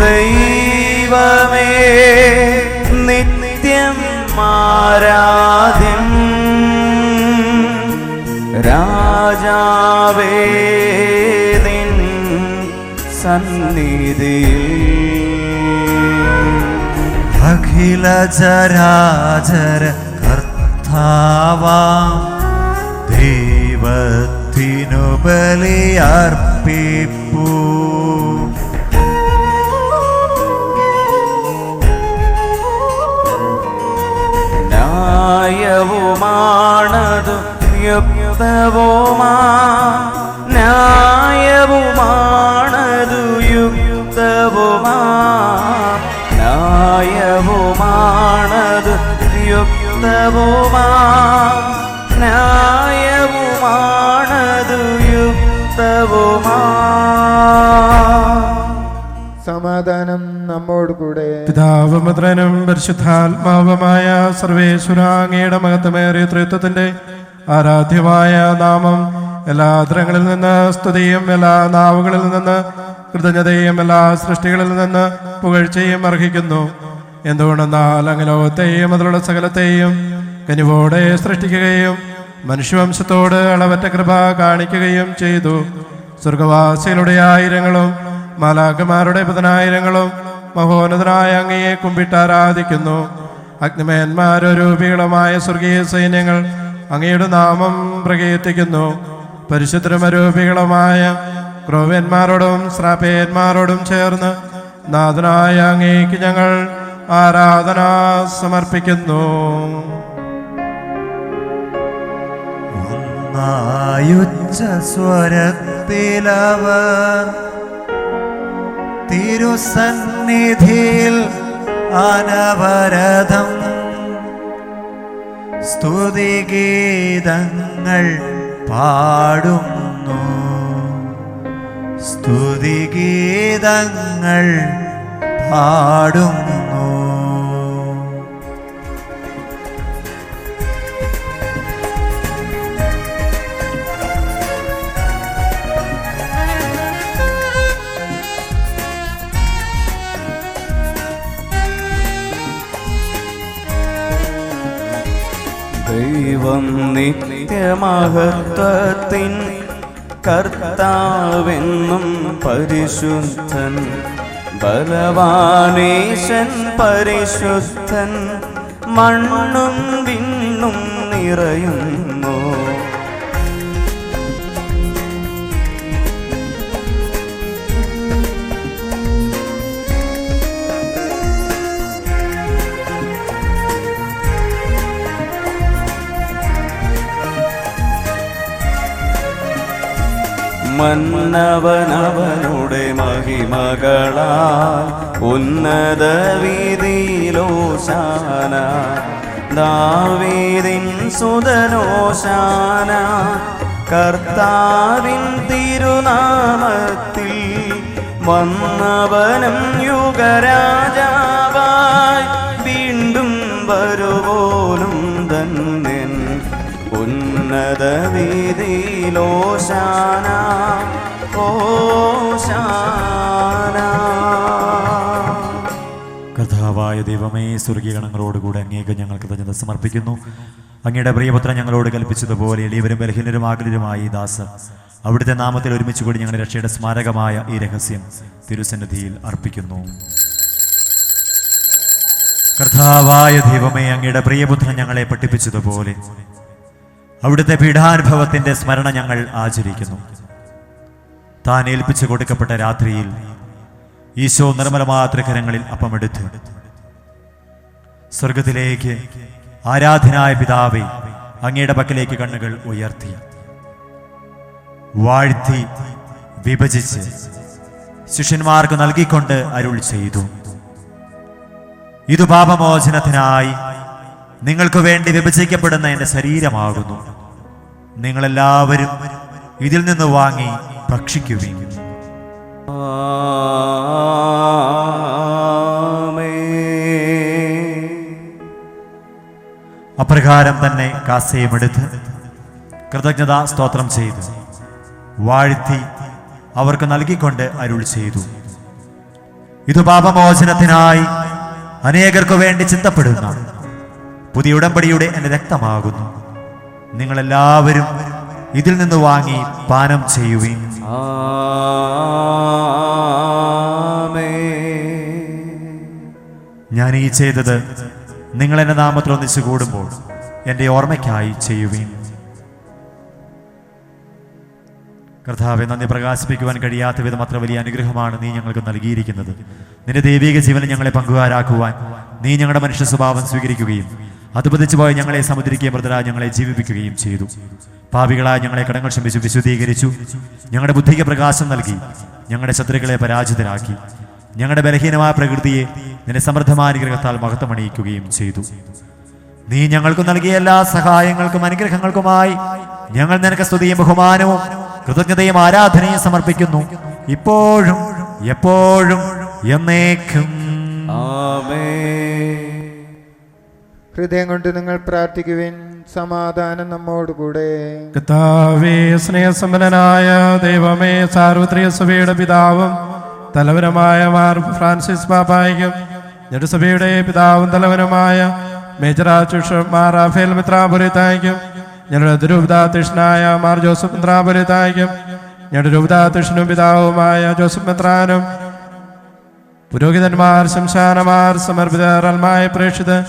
ദൈവമേ നിത്യം ആരാധ്യം. രാജാവേ നിൻ സന്നിധിയിൽ അഖില ചരാചര കർത്താവാം ദൈവത്തിനു ബലിയർപ്പിപ്പൂ. ന്യായവുമാണതു യുക്തവുമാ, ന്യായവുമാണതു യുക്തവുമാ, ന്യായവുമാണതു യുക്തവുമാ, ന്യായവുമാണതു യുക്തവുമാ. സമാധാനം നമ്മോട് കൂടെ. പിതാവും പുത്രനും പരിശുദ്ധാത്മാവുമായ സർവേശ്വര, അങ്ങയുടെ മഹത്വമേറിയ ത്രിത്വത്തിന്റെ ആരാധ്യമായ നാമം എല്ലാ തരങ്ങളിൽ നിന്ന് സ്തുതിയും എല്ലാ നാവുകളിൽ നിന്ന് കൃതജ്ഞതയും എല്ലാ സൃഷ്ടികളിൽ നിന്ന് പുകഴ്ചയും അർഹിക്കുന്നു. എന്തുകൊണ്ടെന്നാൽ അങ്ങ് ലോകത്തെയും അതിലുള്ള സകലത്തെയും കനിവോടെ സൃഷ്ടിക്കുകയും മനുഷ്യവംശത്തോട് അളവറ്റ കൃപ കാണിക്കുകയും ചെയ്തു. സ്വർഗവാസികളുടെ ആയിരങ്ങളും മാലാഖമാരുടെ പതിനായിരങ്ങളും മഹോന്നതനായ അങ്ങയെ കുമ്പിട്ടാരാധിക്കുന്നു. അഗ്നിമയന്മാരൂപികളുമായ സ്വർഗീയ സൈന്യങ്ങൾ അങ്ങയുടെ നാമം പ്രകീർത്തിക്കുന്നു. പരിശുദ്ധരൂപികളുമായ ക്രോവ്യന്മാരോടും ശ്രാപേന്മാരോടും ചേർന്ന് നാഥനായ അങ്ങേക്ക് ഞങ്ങൾ ആരാധന സമർപ്പിക്കുന്നു. ഒന്നായുച്ച സ്വരത്തിലവർ തിരുസന്നിധിയിൽ അനവരതം സ്തുതിഗീതങ്ങൾ പാടുന്നു. സ്തുതിഗീതങ്ങൾ പാടുന്നു. ദൈവം നിത്യമഹത്വത്തിൻ കർത്താവെന്നും പരിശുദ്ധൻ, ബലവാനേശൻ പരിശുദ്ധൻ, മണ്ണും വിണ്ണും നിറയുന്നു. മന്നവനവനുടെ മഹിമകളാൽ ഉന്നത വീതിയിലോശാന, ദാവീദിൻ സുതനോശാന. കർത്താവിൻ തിരുനാമത്തിൽ വന്നവനും യുഗരാജാവായി വീണ്ടും വരുവോലും ധന്യൻ. ഉന്നത വീതിയിലോശാന ഓശാന. കർത്താവായ ദൈവമേ, സ്വർഗീയഗണങ്ങളോടുകൂടെ അങ്ങേക്ക് ഞങ്ങൾ കൃതജ്ഞത സമർപ്പിക്കുന്നു. അങ്ങയുടെ പ്രിയപുത്രൻ ഞങ്ങളോട് കൽപ്പിച്ചതുപോലെ എളിയവരും ബലഹീനരും ആകുലരുമായി ഈ ദാസർ അവിടുത്തെ നാമത്തിൽ ഒരുമിച്ച് കൂടി ഞങ്ങളുടെ രക്ഷയുടെ സ്മാരകമായ ഈ രഹസ്യം തിരുസന്നിധിയിൽ അർപ്പിക്കുന്നു. കർത്താവായ ദൈവമേ, അങ്ങയുടെ പ്രിയപുത്രൻ ഞങ്ങളെ പഠിപ്പിച്ചതുപോലെ അവിടുത്തെ പീഡാനുഭവത്തിന്റെ സ്മരണ ഞങ്ങൾ ആചരിക്കുന്നു. താൻ ഏൽപ്പിച്ചു കൊടുക്കപ്പെട്ട രാത്രിയിൽ ഈശോ നിർമ്മലമായ തൃക്കരങ്ങളിൽ അപ്പമെടുത്ത് സ്വർഗത്തിലേക്ക് ആരാധനായ പിതാവേ അങ്ങയുടെ പക്കലേക്ക് കണ്ണുകൾ ഉയർത്തി വാഴ്ത്തി വിഭജിച്ച് ശിഷ്യന്മാർക്ക് നൽകിക്കൊണ്ട് അരുൾ ചെയ്തു, ഇത് പാപമോചനത്തിനായി നിങ്ങൾക്ക് വേണ്ടി വിഭജിക്കപ്പെടുന്ന എൻ്റെ ശരീരമാകുന്നു. നിങ്ങളെല്ലാവരും ഇതിൽ നിന്ന് വാങ്ങി ഭക്ഷിക്കുവിൻ. അപ്രകാരം തന്നെ കാസയും എടുത്ത് കൃതജ്ഞതാ സ്തോത്രം ചെയ്ത് വാഴ്ത്തി അവർക്ക് നൽകിക്കൊണ്ട് അരുൾ ചെയ്തു, ഇത് പാപമോചനത്തിനായി അനേകർക്കു വേണ്ടി ചിന്തപ്പെടുന്ന പുതിയ ഉടമ്പടിയുടെ എൻ്റെ രക്തമാകുന്നു. നിങ്ങളെല്ലാവരും ഇതിൽ നിന്ന് വാങ്ങി പാനം ചെയ്യുവിൻ. ഞാൻ ഈ ചെയ്തത് നിങ്ങൾ എൻ്റെ നാമത്തിൽ ഒന്നിച്ചു കൂടുമ്പോൾ എൻ്റെ ഓർമ്മയ്ക്കായി ചെയ്യുവിൻ. കർത്താവെ, നന്ദി പ്രകാശിപ്പിക്കുവാൻ കഴിയാത്ത വിധം അത്ര വലിയ അനുഗ്രഹമാണ് നീ ഞങ്ങൾക്ക് നൽകിയിരിക്കുന്നത്. നിന്റെ ദൈവിക ജീവനെ ഞങ്ങളെ പങ്കുകാരാക്കുവാൻ നീ ഞങ്ങളുടെ മനുഷ്യ സ്വഭാവം സ്വീകരിക്കുകയും അതുപതിച്ചു പോയ ഞങ്ങളെ സമുദ്രിക്കുകയും മൃതരായി ഞങ്ങളെ ജീവിപ്പിക്കുകയും ചെയ്തു. പാപികളായ ഞങ്ങളെ കടങ്ങൾ ക്ഷമിച്ചു വിശുദ്ധീകരിച്ചു. ഞങ്ങളുടെ ബുദ്ധിക്ക് പ്രകാശം നൽകി ഞങ്ങളുടെ ശത്രുക്കളെ പരാജിതരാക്കി. ഞങ്ങളുടെ ബലഹീനമായ പ്രകൃതിയെ നിന്റെ സമൃദ്ധമായ അനുഗ്രഹത്താൽ മഹത്വമണിയിക്കുകയും ചെയ്തു. നീ ഞങ്ങൾക്ക് നൽകിയ എല്ലാ സഹായങ്ങൾക്കും അനുഗ്രഹങ്ങൾക്കുമായി ഞങ്ങൾ നിനക്ക് സ്തുതിയും ബഹുമാനവും കൃതജ്ഞതയും ആരാധനയും സമർപ്പിക്കുന്നു, ഇപ്പോഴും എപ്പോഴും എന്നേക്കും. ഹൃദയം കൊണ്ട് നിങ്ങൾ പ്രാർത്ഥിക്കുവിൻ. സമാധാനം നമ്മോടുകൂടെ. കർത്താവേ, സ്നേഹസമ്പന്നനായ ദൈവമേ, സാർവത്രിക സഭയുടെ പിതാവും തലവനുമായ മാർ ഫ്രാൻസിസ് പാപ്പായ്ക്കും ഞെടുസഭയുടെ പിതാവും തലവനുമായ major archbishop Mar Raphael മെത്രാപ്പൊലീത്തായ്ക്കും ഞങ്ങളുടെ രൂപതാധ്യക്ഷനായ മാർ ജോസഫ് മെത്രാപ്പൊലീത്തായ്ക്കും ഞങ്ങളുടെ രൂപതാധ്യക്ഷനും പിതാവുമായ ജോസഫ് മെത്രാനും പുരോഹിതന്മാർ, ശംശാനമാർ, സമർപ്പിതർ, അൽമായ പ്രേക്ഷിതർ,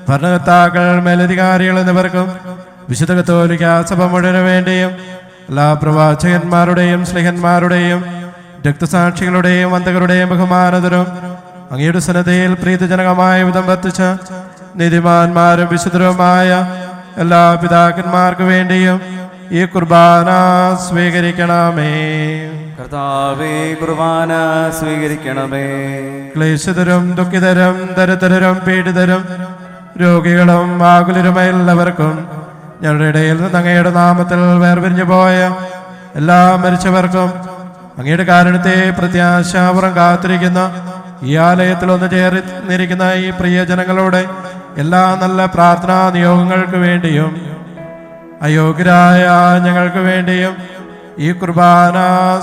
ഭരണകർത്താക്കൾ, മേലധികാരികൾ എന്നിവർക്കും വിശുദ്ധ കത്തോലിക്ക സഭ മുഴുവനു വേണ്ടിയും എല്ലാ പ്രവാചകന്മാരുടെയും സ്ലേഹന്മാരുടെയും രക്തസാക്ഷികളുടെയും വന്ദകരുടെയും ബഹുമാനതരും അങ്ങയുടെ സന്നദ്ധയിൽ പ്രീതിജനകമായ വിധം വർത്തിച്ച നീതിമാന്മാരും വിശുദ്ധരുമായ എല്ലാ പിതാക്കന്മാർക്ക് വേണ്ടിയും ഈ കുർബാന സ്വീകരിക്കണമേ. കർത്താവേ, കുർബാന സ്വീകരിക്കണമേ. ക്ലേശിതരും ദുഃഖിതരും ദരിദ്രരും പീഡിതരും രോഗികളും ആകുലരുമായുള്ളവർക്കും ഞങ്ങളുടെ ഇടയിൽ നിന്ന് അങ്ങയുടെ നാമത്തിൽ വേർപിരിഞ്ഞു പോയ എല്ലാ മരിച്ചവർക്കും അങ്ങയുടെ കാരുണ്യത്തെ പ്രത്യാശാപുറം കാത്തിരിക്കുന്ന ഈ ആലയത്തിൽ ഒന്ന് ചേർന്നിരിക്കുന്ന ഈ പ്രിയജനങ്ങളുടെ എല്ലാ നല്ല പ്രാർത്ഥനാ നിയോഗങ്ങൾക്ക് വേണ്ടിയും അയോഗ്യരായ ഞങ്ങൾക്ക് വേണ്ടിയും ഈ കുർബാന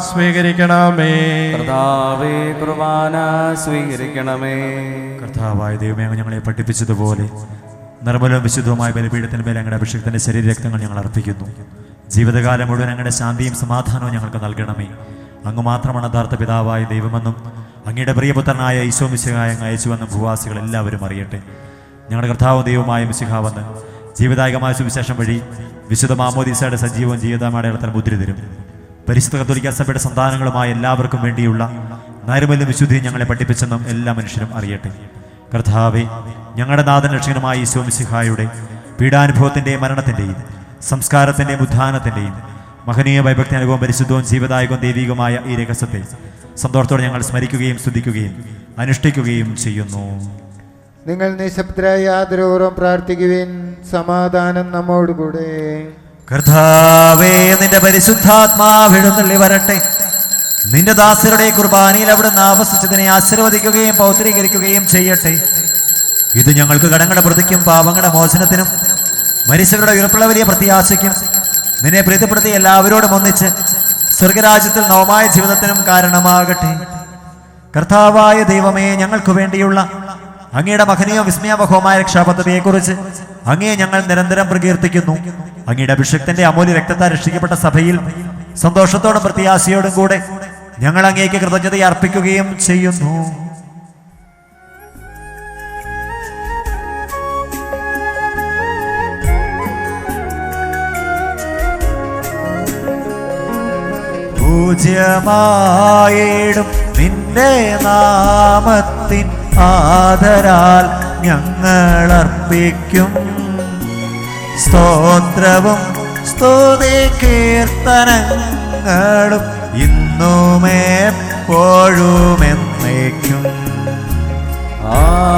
സ്വീകരിക്കണമേ. കർത്താവേ, കുർബാന സ്വീകരിക്കണമേ. കർത്താവായ ദൈവമേ, അങ്ങ് ഞങ്ങളെ പഠിപ്പിച്ചതുപോലെ നിർമ്മലവും വിശുദ്ധവുമായ ബലിപീഠത്തിന്മേൽ ഞങ്ങളുടെ അഭിഷേകത്തിന്റെ ശരീരരക്തങ്ങൾ ഞങ്ങൾ അർപ്പിക്കുന്നു. ജീവിതകാലം മുഴുവൻ ഞങ്ങളുടെ ശാന്തിയും സമാധാനവും ഞങ്ങൾക്ക് നൽകണമേ. അങ്ങ് മാത്രമാണ് യഥാർത്ഥ പിതാവായ ദൈവമെന്നും അങ്ങയുടെ പ്രിയപുത്രനായ ഈശോ മിശിഹായെ അങ്ങ് അയച്ചുവെന്നും ഭൂവാസികൾ എല്ലാവരും അറിയട്ടെ. ഞങ്ങളുടെ കർത്താവും ദൈവമായ മിശിഹാവെന്ന് ജീവദായകമായ സുവിശേഷം വഴി വിശുദ്ധ മാമോദീസയുടെ സജീവവും ജീവിതമാടയത്തിൽ മുദ്ര തരും. പരിശുദ്ധ കത്തോലിക്ക സഭയുടെ സന്താനങ്ങളുമായ എല്ലാവർക്കും വേണ്ടിയുള്ള നൈർമല്യം വിശുദ്ധിയും ഞങ്ങളെ പഠിപ്പിച്ചെന്നും എല്ലാ മനുഷ്യരും അറിയട്ടെ. കർത്താവേ, ഞങ്ങളുടെ നാഥൻ രക്ഷകനുമായ ഈശോ മിശിഹായുടെ പീഡാനുഭവത്തിൻ്റെയും മരണത്തിൻ്റെയും സംസ്കാരത്തിൻ്റെയും ഉദ്ധാനത്തിൻ്റെയും മഹനീയ ഭയഭക്തി അനുഭവം പരിശുദ്ധവും ജീവദായകവും ദൈവികമായ ഈ രഹസ്യത്തെ സന്തോഷത്തോടെ ഞങ്ങൾ സ്മരിക്കുകയും സ്തുതിക്കുകയും അനുഷ്ഠിക്കുകയും ചെയ്യുന്നു. നിങ്ങൾ നിശബ്ദരായി ആദരപൂർവ്വം പ്രാർത്ഥിക്കുവിൻ. സമാധാനം നമ്മോടുകൂടെ. കർത്താവേ, നിന്റെ പരിശുദ്ധാത്മാവ് എഴുന്നള്ളി വരട്ടെ. നിന്റെ ദാസരുടെ കുർബാനയിൽ അവിടുന്ന് ആവസിച്ചതിനെ ആശീർവദിക്കുകയും പൗത്രീകരിക്കുകയും ചെയ്യട്ടെ. ഇത് ഞങ്ങൾക്ക് കടങ്ങളുടെ പ്രതിക്കും പാപങ്ങളുടെ മോചനത്തിനും മരിച്ചവരുടെ ഉയർപ്പുള്ള വലിയ പ്രത്യാശയ്ക്കും നിന്നെ പ്രീതിപ്പെടുത്തി എല്ലാവരോടും ഒന്നിച്ച് സ്വർഗരാജ്യത്തിൽ നവമായ ജീവിതത്തിനും കാരണമാകട്ടെ. കർത്താവായ ദൈവമേ, ഞങ്ങൾക്ക് വേണ്ടിയുള്ള അങ്ങയുടെ മഹനീയ വിസ്മയാവഹമായ രക്ഷാപദ്ധതിയെക്കുറിച്ച് അങ്ങയെ ഞങ്ങൾ നിരന്തരം പ്രകീർത്തിക്കുന്നു. അങ്ങയുടെ അഭിഷേകത്തിന്റെ അമൂല്യ രക്തത്താൽ രക്ഷിക്കപ്പെട്ട സഭയിൽ സന്തോഷത്തോടും പ്രത്യാശയോടും കൂടെ ഞങ്ങൾ അങ്ങേക്ക് കൃതജ്ഞത അർപ്പിക്കുകയും ചെയ്യുന്നു. പൂജ്യമായിടും നിന്റെ നാമത്തിൻ ആദരാൽ ഞങ്ങൾ അർപ്പിക്കും സ്തോത്രവും സ്തുതി കീർത്തനങ്ങളും ഞങ്ങളും ഇന്നും എപ്പോഴും എന്നേക്കും. ആമേൻ.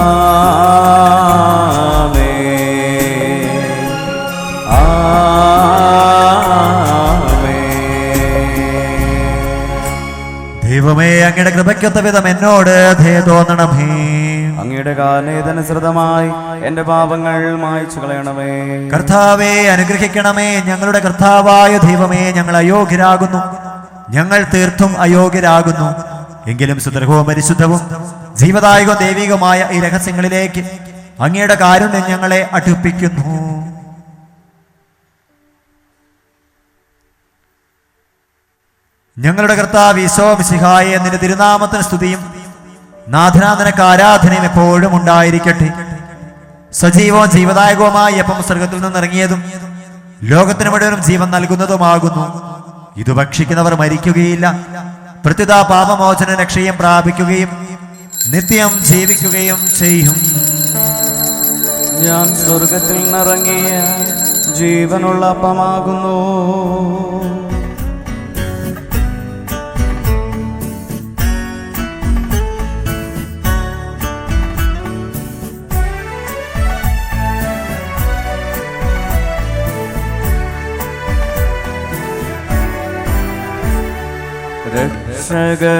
ആമേൻ. ദൈവമേ, അങ്ങയുടെ കൃപയ്ക്കൊത്ത വിധം എന്നോട് ദയ തോന്നണമേ. അങ്ങയുടെ കാരണേതനുസൃതമായി എന്റെ പാപങ്ങൾ മായ്ച്ചു കളയണമേ. കർത്താവേ, അനുഗ്രഹിക്കണമേ. ഞങ്ങളുടെ കർത്താവായ ദൈവമേ, ഞങ്ങൾ അയോഗ്യരാകുന്നു, ഞങ്ങൾ തീർത്തും അയോഗ്യരാകുന്നു. എങ്കിലും സുദൃഢവും പരിശുദ്ധവും ജീവദായകവും ദൈവികമായ ഈ രഹസ്യങ്ങളിലേക്ക് അങ്ങയുടെ കാരുണ്യം ഞങ്ങളെ അടുപ്പിക്കുന്നു. ഞങ്ങളുടെ കർത്താവ് ഈശോ മിശിഹായെ, നിന്റെ തിരുനാമത്തിന് സ്തുതിയും നാഥനാ നിനക്ക് ആരാധനയും എപ്പോഴും ഉണ്ടായിരിക്കട്ടെ. സജീവവും ജീവദായകവുമായി അപ്പം സ്വർഗത്തിൽ നിന്നിറങ്ങിയതും ലോകത്തിന് മുഴുവനും ജീവൻ നൽകുന്നതുമാകുന്നു. ഇത് ഭക്ഷിക്കുന്നവർ മരിക്കുകയില്ല, പ്രത്യുത പാപമോചന രക്ഷയും പ്രാപിക്കുകയും നിത്യം ജീവിക്കുകയും ചെയ്യും. ഞാൻ സ്വർഗത്തിൽ നിന്നിറങ്ങിയ ജീവനുള്ള അപ്പമാകുന്നു.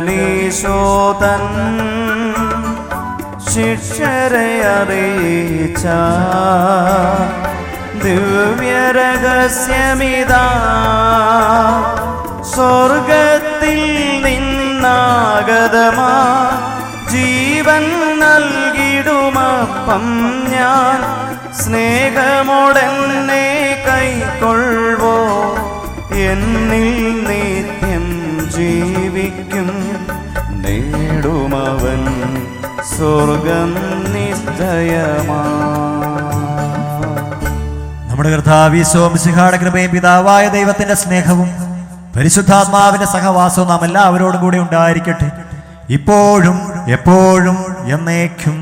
രക്ഷകനീശോതൻ ശിഷ്യരെ അറിയിച്ച ദിവ്യരഹസ്യമിതാ, സ്വർഗത്തിൽ നിന്നാഗതമാ ജീവൻ നൽകിടുമപ്പം ഞാൻ, സ്നേഹമോടെന്നെ കൈക്കൊള്ളുവോ എന്നിൽ നിത്യം ജീവിക്കും, നേടുമവൻ സ്വർഗം നിശ്ചയമാ. നമ്മുടെ കർത്താവ് ഈശോ മിശിഹായുടെ കൃപയും പിതാവായ ദൈവത്തിന്റെ സ്നേഹവും പരിശുദ്ധാത്മാവിന്റെ സഹവാസവും നാം എല്ലാവരോടും കൂടി ഉണ്ടായിരിക്കട്ടെ, ഇപ്പോഴും എപ്പോഴും എന്നേക്കും.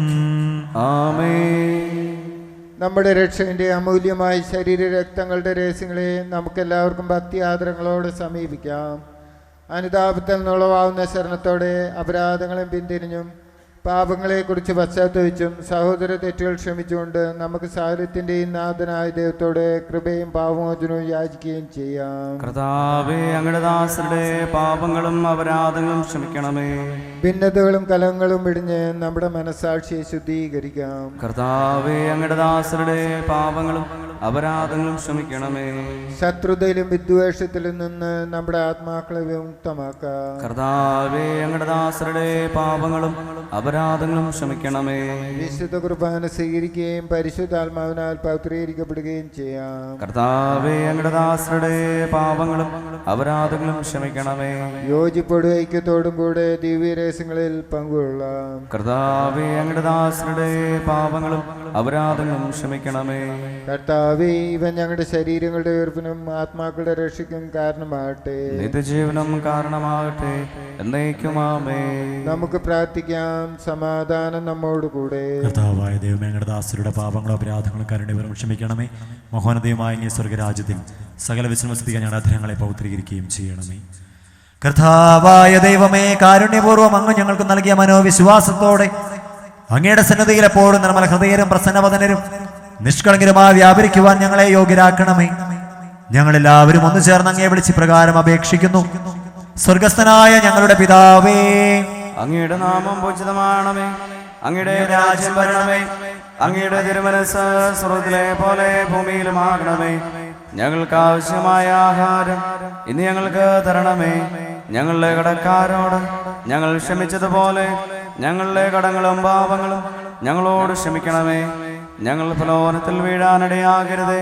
ആമേൻ. നമ്മുടെ രക്ഷകന്റെ അമൂല്യമായ ശരീരരക്തങ്ങളുടെ രഹസ്യങ്ങളെ നമുക്കെല്ലാവർക്കും ഭക്തി ആദരങ്ങളോട് സമീപിക്കാം. അനുതാപത്തിൽ നിന്നുളവാകുന്ന ശരണത്തോടെ അപരാധങ്ങളും പിന്തിരിഞ്ഞും പാപങ്ങളെക്കുറിച്ച് പശ്ചാത്തപിച്ചും സഹോദര തെറ്റുകൾ ക്ഷമിച്ചുകൊണ്ട് നമുക്ക് സാഹചര്യത്തിൻ്റെയും നാഥനായ ദൈവത്തോടെ കൃപയും പാപമോചനവും യാചിക്കുകയും ചെയ്യാം. കർത്താവേ, അങ്ങയുടെ ദാസരുടെ പാപങ്ങളും അപരാധങ്ങളും ക്ഷമിക്കണമേ. ഭിന്നതകളും കലഹങ്ങളും ഇടിഞ്ഞ് നമ്മുടെ മനസ്സാക്ഷിയെ ശുദ്ധീകരിക്കാം. കർത്താവേ, അങ്ങയുടെ ദാസരുടെ പാപങ്ങളും അപരാധങ്ങളും ക്ഷമിക്കണമേ. ശത്രുതയിലും വിദ്വേഷത്തിലും നിന്ന് നമ്മുടെ ആത്മാക്കളെ വിമുക്തമാക്കാം. കർത്താവേ, അങ്ങയുടെ ദാസരുടെ പാപങ്ങളും അപരാധങ്ങളും ക്ഷമിക്കണമേ. വിശുദ്ധ കുർബാന സ്വീകരിക്കുകയും പരിശുദ്ധാത്മാവിനാൽ പൗത്രീകരിക്കപ്പെടുകയും ചെയ്യാം. കർത്താവേ, അങ്ങയുടെ ദാസരുടെ പാപങ്ങളും അപരാധങ്ങളും ക്ഷമിക്കണമേ. യോജിപ്പോടും ഐക്യത്തോടും കൂടെ ദിവ്യരഹസ്യങ്ങളിൽ പങ്കുകൊള്ളാം. കർത്താവേ, അങ്ങയുടെ ദാസരുടെ പാപങ്ങളും അപരാധങ്ങളും ക്ഷമിക്കണമേ. കർത്താവേ, ഇവൻ ഞങ്ങളുടെ ശരീരങ്ങളുടെ ഉയർപ്പിനും ആത്മാക്കളുടെ രക്ഷയ്ക്കും കാരണമാകട്ടെ, നിത്യജീവനം കാരണമാകട്ടെ, എന്നേക്കും ആമേൻ. നമുക്ക് പ്രാർത്ഥിക്കാം. സമാധാനം നമ്മോടുകൂടെ. കർത്താവായ ദൈവമേ, ഞങ്ങളുടെ ദാസരുടെ പാപങ്ങളും അപരാധങ്ങളും കരുണയും ക്ഷമിക്കണമേ. മഹോന്നതയുമായ അങ്ങേ സ്വർഗരാജ്യത്തിൽ സകല വിശ്രമസ്ഥിതിക്കാൻ ഞങ്ങളുടെ അധരങ്ങളെ പൗത്രീകരിക്കുകയും ചെയ്യണമേ. കർത്താവായ ദൈവമേ, കാരുണ്യപൂർവ്വം അങ്ങ് ഞങ്ങൾക്ക് നൽകിയ മനോവിശ്വാസത്തോടെ അങ്ങയുടെ സന്നദ്ധിയിൽ എപ്പോഴും നിർമ്മല ഹൃദയരും പ്രസന്നവദനരും നിഷ്കളങ്കരുമായി വ്യാപരിക്കുവാൻ ഞങ്ങളെ യോഗ്യരാക്കണമേ. ഞങ്ങളെല്ലാവരും ഒന്നു ചേർന്ന് അങ്ങയെ വിളിച്ച് പ്രകാരം അപേക്ഷിക്കുന്നു. സ്വർഗസ്ഥനായ ഞങ്ങളുടെ പിതാവേ, അങ്ങയുടെ നാമം പൂജിതമാണമേ, അങ്ങയുടെ രാജ്യം വരണമേ, അങ്ങയുടെ തിരുമനസ് സ്വർഗ്ഗത്തിലെ പോലെ ഭൂമിയിലുമാകണമേ. ഞങ്ങൾക്ക് ആവശ്യമായ ആഹാരം ഇന്ന് ഞങ്ങൾക്ക് തരണമേ. ഞങ്ങളുടെ കടക്കാരോട് ഞങ്ങൾ ക്ഷമിച്ചതുപോലെ ഞങ്ങളുടെ കടങ്ങളും പാപങ്ങളും ഞങ്ങളോട് ക്ഷമിക്കണമേ. ഞങ്ങൾ പ്രലോഭനത്തിൽ വീഴാനിടയാകരുതേ,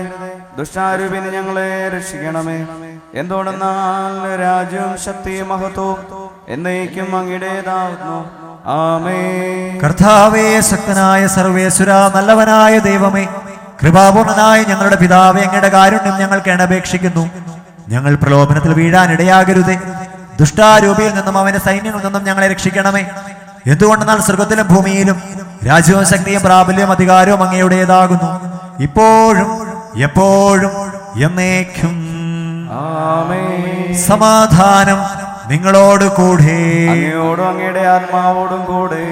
ദുഷ്ടാരൂപിന് ഞങ്ങളെ രക്ഷിക്കണമേ. എന്തുകൊണ്ടെന്നാൽ രാജ്യവും ശക്തിയും മഹത്വവും എന്നേക്കും അങ്ങയുടേതാകുന്നു. ആമേൻ. കർത്താവേ, ശക്തനായ സർവേശ്വര, നല്ലവനായ ദൈവമേ, കൃപാപൂർണനായ ഞങ്ങളുടെ പിതാവേ, അങ്ങയുടെ കാരുണ്യം ഞങ്ങൾക്ക് അപേക്ഷിക്കുന്നു. ഞങ്ങൾ പ്രലോഭനത്തിൽ വീഴാനിടയാകരുതേ, ദുഷ്ടാരൂപിയിൽ നിന്നും അവന്റെ സൈന്യങ്ങളിൽ നിന്നും ഞങ്ങളെ രക്ഷിക്കണമേ. എന്തുകൊണ്ടെന്നാൽ സ്വർഗത്തിലും ഭൂമിയിലും രാജ്യവും ശക്തിയും പ്രാബല്യവും അധികാരവും അങ്ങയുടേതാകുന്നു, ഇപ്പോഴും എപ്പോഴും എന്നേക്കും. ആമേൻ. സമാധാനം നിങ്ങളോട് കൂടെ. അങ്ങയോടും അങ്ങയുടെ ആത്മാവോടും കൂടെ.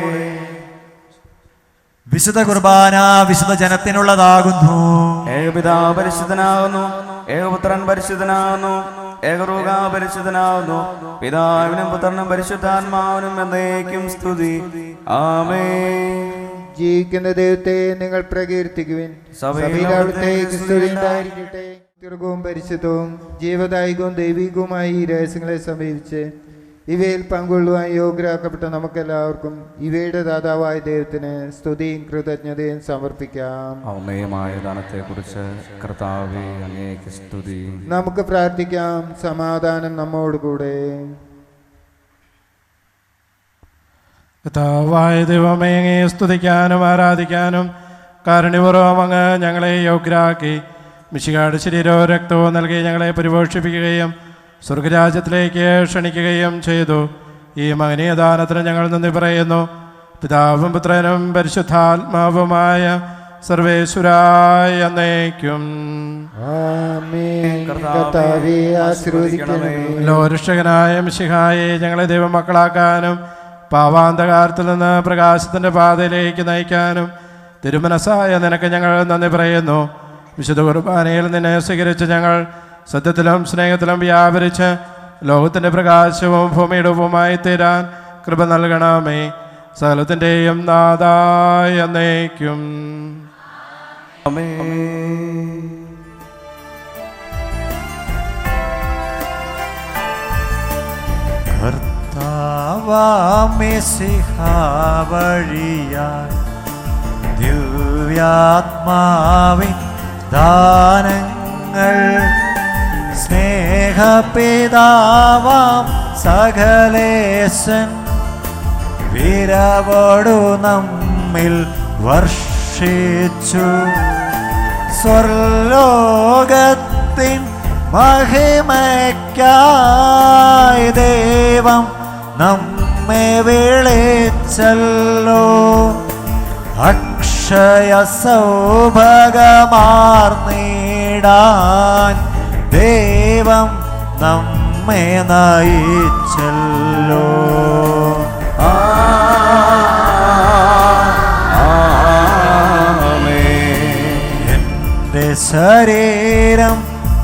വിശുദ്ധ കുർബാന വിശുദ്ധ ജനത്തിനുള്ളതാകുന്നു. ഏകപിതാവ് പരിശുദ്ധനാകുന്നു, ഏകപുത്രൻ പരിശുദ്ധനാകുന്നു, ഏകരൂഹ പരിശുദ്ധനാകുന്നു. പിതാവിനും പുത്രനും പരിശുദ്ധാത്മാവിനും എന്നേക്കും സ്തുതി. ആമേൻ. ജീവിക്കുന്ന ദൈവത്തെ നിങ്ങൾ പ്രകീർത്തിക്കുവിൻ. സഭയിൽ അവിടുത്തേക്ക് സ്തുതി ഉണ്ടായിരിക്കട്ടെ. ദീർഘവും പരിശുദ്ധവും ജീവദായകവും ദൈവികവുമായി ഈ രഹസ്യങ്ങളെ സമീപിച്ച് ഇവയിൽ പങ്കുകൊള്ളുവാൻ യോഗ്യരാക്കപ്പെട്ട നമുക്കെല്ലാവർക്കും ഇവയുടെ ദാതാവായ ദൈവത്തിന് സ്തുതിയും കൃതജ്ഞതയും സമർപ്പിക്കാം. ഔമേയമായ ദാനത്തെക്കുറിച്ച് കർത്താവേ അങ്ങേക്ക് സ്തുതി. നമുക്ക് പ്രാർത്ഥിക്കാം. സമാധാനം നമ്മോടുകൂടെ. കർത്താവായ ദൈവമേ, അങ്ങയെ സ്തുതിക്കാനും ആരാധിക്കാനും കാരുണ്യപൂർവ്വം അങ്ങ് ഞങ്ങളെ യോഗ്യരാക്കി മിശിഹായുടെ ശരീരവും രക്തവും നൽകി ഞങ്ങളെ പരിപോഷിപ്പിക്കുകയും സ്വർഗരാജ്യത്തിലേക്ക് ക്ഷണിക്കുകയും ചെയ്തു. ഈ മഹനീയ ദാനത്തിന് ഞങ്ങൾ നന്ദി പറയുന്നു. പിതാവും പുത്രനും പരിശുദ്ധാത്മാവുമായ സർവേശ്വരായ എന്നേക്കും. ആമേൻ. കർത്താവേ, ആശീർവദിക്കണമേ. ലോകരക്ഷകനായ മിശിഹായെ ഞങ്ങളെ ദൈവമക്കളാക്കാനും പാവാന്തകാരത്തിൽ നിന്ന് പ്രകാശത്തിൻ്റെ പാതയിലേക്ക് നയിക്കാനും തിരുമനസ്സായ നിനക്ക് ഞങ്ങൾ നന്ദി പറയുന്നു. വിശുദ്ധ കുർബാനയിൽ നിന്നെ സ്വീകരിച്ച് ഞങ്ങൾ സത്യത്തിലും സ്നേഹത്തിലും വ്യാപരിച്ച് ലോകത്തിൻ്റെ പ്രകാശവും ഭൂമിയുടെ ഉപമായി തീരാൻ കൃപ നൽകണമേ. സകലത്തിൻ്റെയും നാഥായ എന്നേക്കും. കർത്താവാമിസിഹാവഴിയാൽ ദിവ്യാത്മാവിൻ ദാനങ്ങൾ സ്നേഹപിതാവാം സകലേശൻ വിരവോടു നമ്മിൽ വർഷിച്ചു. സ്വർലോകത്തിൻ മഹിമയ്ക്കായി ദൈവം നമ്മെ വിളിച്ചല്ലോ. അക്ഷയ സൗഭാഗമാർന്നിടാൻ ദൈവം നമ്മെ നയിച്ചല്ലോ. എൻ്റെ ശരീരം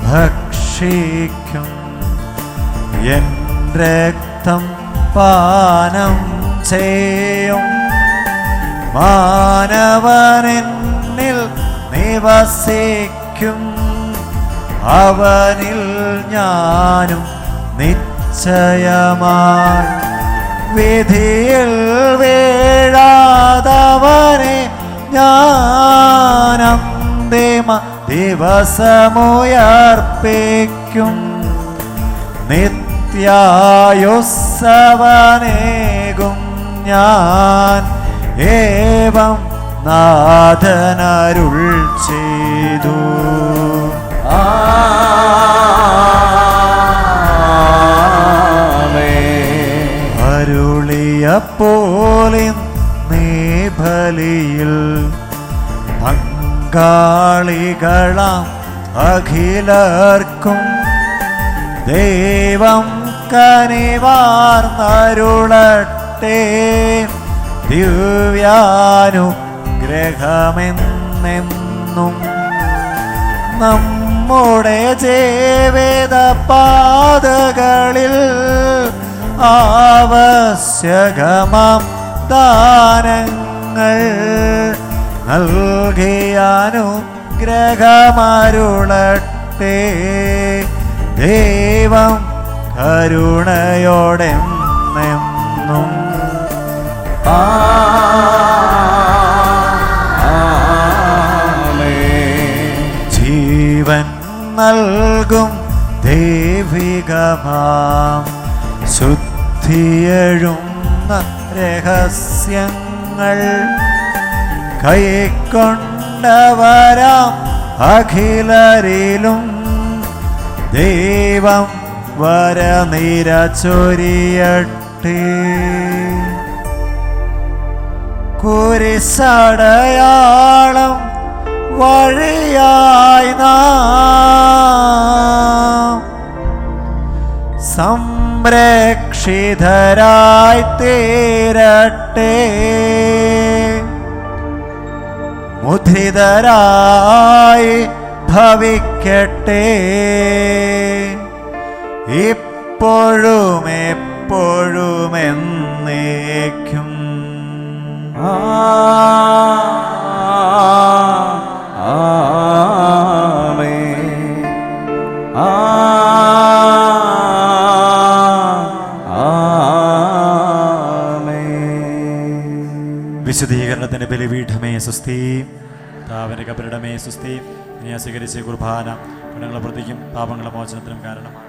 ഭക്ഷിക്കും, എൻ രക്തം പാനം ചെയ്യും. മാനവനെന്നിൽ നിവസിക്കും, അവനിൽ ഞാനും നിശ്ചയമായി. വിധിയിൽ വീഴാതവനെ ഞാൻ അന്തിമ ദിവസമുയർപ്പിക്കും. നിത്യായുസ്സവനേകും ഞാൻ, ഏവം നാഥനരുൾ ചെയ്തു. അരുളിയപ്പോലിൻ നീ ബലിയിൽ പങ്കാളികളാം അഖിലർക്കും ദൈവം കനിവാർന്നരുളട്ടെ. ദിവ്യാനുഗ്രഹമെന്നെന്നും നമ്മുടെ ജീവിത പാതകളിൽ ആവശ്യകമാം ദാനങ്ങൾ നൽകിയാനുഗ്രഹമരുളട്ടെ. ദൈവം കരുണയോടെന്നും ജീവൻ നൽകും ദൈവികമാം ശുദ്ധിയെഴുന്ന രഹസ്യങ്ങൾ കൈക്കൊണ്ടവരാം അഖിലരിലും ദൈവം വരനിര ചൊരിയട്ടെ. കുരിശടയാളം വഴിയായി നാം സുരക്ഷിതരായി തീരട്ടെ. മുദ്രിതരായി ഭവിക്കട്ടെ. ഇപ്പോഴും എപ്പോഴും എന്നേക്കും. വിശുദ്ധീകരണത്തിന്റെ ബലിപീഠമേ സുസ്ഥി. താവന്റെ കബരിടമേ സുസ്ഥി. ഇനി സ്വീകരിച്ച കുർബാന കടങ്ങളെ പ്രതിക്കും പാപങ്ങളെ മോചനത്തിനും കാരണമാണ്.